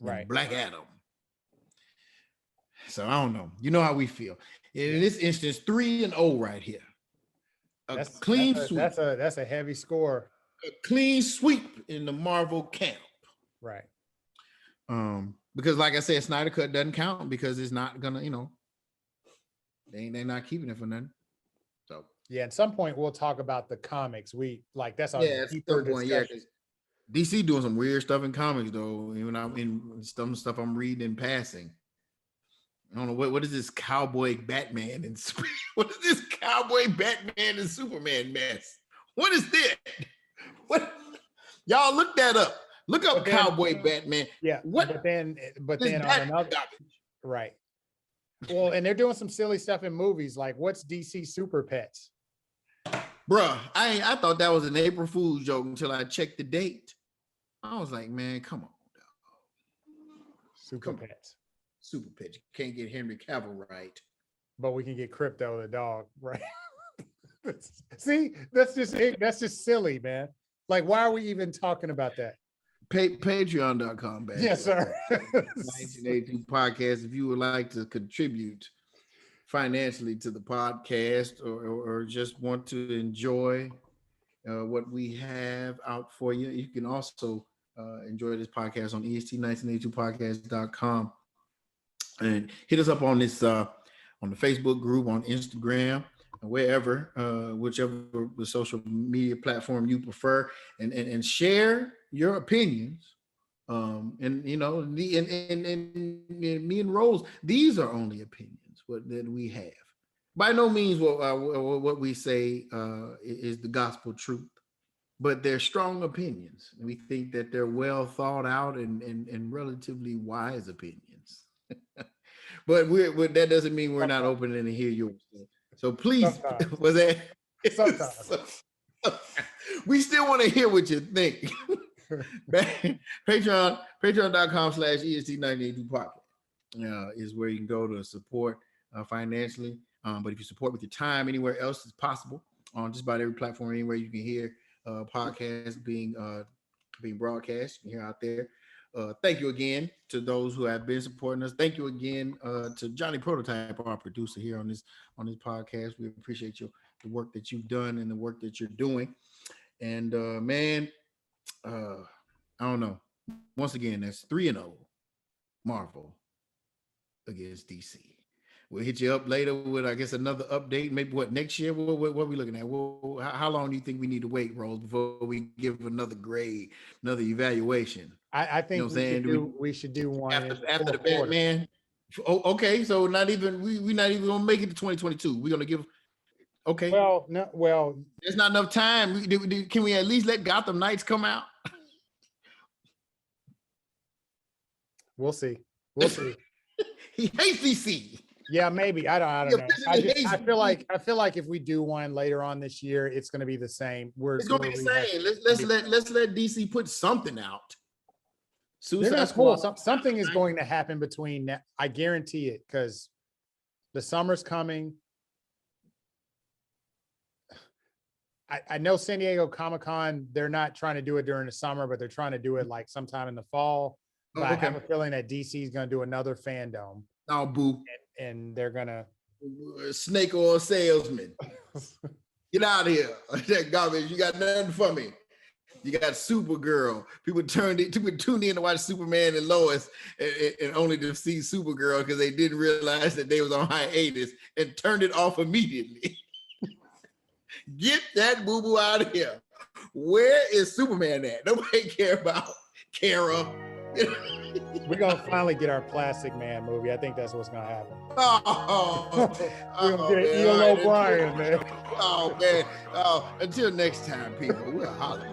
right. Black Adam. So I don't know. You know how we feel. In this instance, 3-0 right here. That's a heavy score. A clean sweep in the Marvel camp. Right. Because like I said, Snyder Cut doesn't count because it's not gonna, they're not keeping it for nothing. So Yeah, at some point we'll talk about the comics. We like that's a Yeah, at deeper some point, yeah, discussion. because DC doing some weird stuff in comics though. Even I'm in some stuff I'm reading in passing. I don't know what is this cowboy Batman and what is this cowboy Batman and Superman mess? What is this? What y'all look that up? Look up But then, cowboy Batman. yeah, What but this then on Bat another, garbage? right. Well, and they're doing some silly stuff in movies. Like, what's DC Super Pets? Bruh, I thought that was an April Fool's joke until I checked the date. I was like, man, come on, Super come on. Pets. Super Pet. You can't get Henry Cavill right. But we can get Crypto the dog, right? See, that's just silly, man. Like, why are we even talking about that? Patreon.com. Yes, sir. 1982 podcast. If you would like to contribute financially to the podcast or just want to enjoy what we have out for you, you can also enjoy this podcast on EST1982podcast.com and hit us up on this on the Facebook group, on Instagram, wherever, whichever the social media platform you prefer, and share your opinions. And you know, and me and Rose, these are only opinions that we have. By no means what we say is the gospel truth, but they're strong opinions. We think that they're well thought out and relatively wise opinions. But that doesn't mean we're not open to hear yours. So please, was that? Sometimes. We still want to hear what you think. Patreon.com/EST982 podcast is where you can go to support financially. But if you support with your time, anywhere else is possible. On just about every platform, anywhere you can hear podcasts being broadcast, you can hear out there. Thank you again to those who have been supporting us. Thank you again to Johnny Prototype, our producer here on this podcast. We appreciate the work that you've done and the work that you're doing. And man, I don't know. Once again, that's 3-0 Marvel against DC. We'll hit you up later with, I guess, another update. Maybe next year? What are we looking at? How long do you think we need to wait, Rose, before we give another grade, another evaluation? I think we should do one after the Batman. Oh, okay, so not even we're not even gonna make it to 2022. We're gonna give. Okay. Well, there's not enough time. Can we at least let Gotham Knights come out? We'll see. He hates DC. Yeah, maybe. I don't know. I feel like if we do one later on this year, it's going to be the same. It's going to be the same. Let's let DC put something out. Suicide Squad. Something is going to happen between. I guarantee it, because the summer's coming. I know San Diego Comic-Con, they're not trying to do it during the summer, but they're trying to do it like sometime in the fall. But I have a feeling that DC is going to do another fandom. Oh, boo. And they're going to. Snake oil salesman. Get out of here. That garbage. You got nothing for me. You got Supergirl. People tuned in to watch Superman and Lois and only to see Supergirl because they didn't realize that they was on hiatus and turned it off immediately. Get that boo-boo out of here. Where is Superman at? Nobody care about Kara. We're going to finally get our Plastic Man movie. I think that's what's going to happen. We're going to get Ian O'Brien, man. Oh, man. Until next time, people. We'll holler.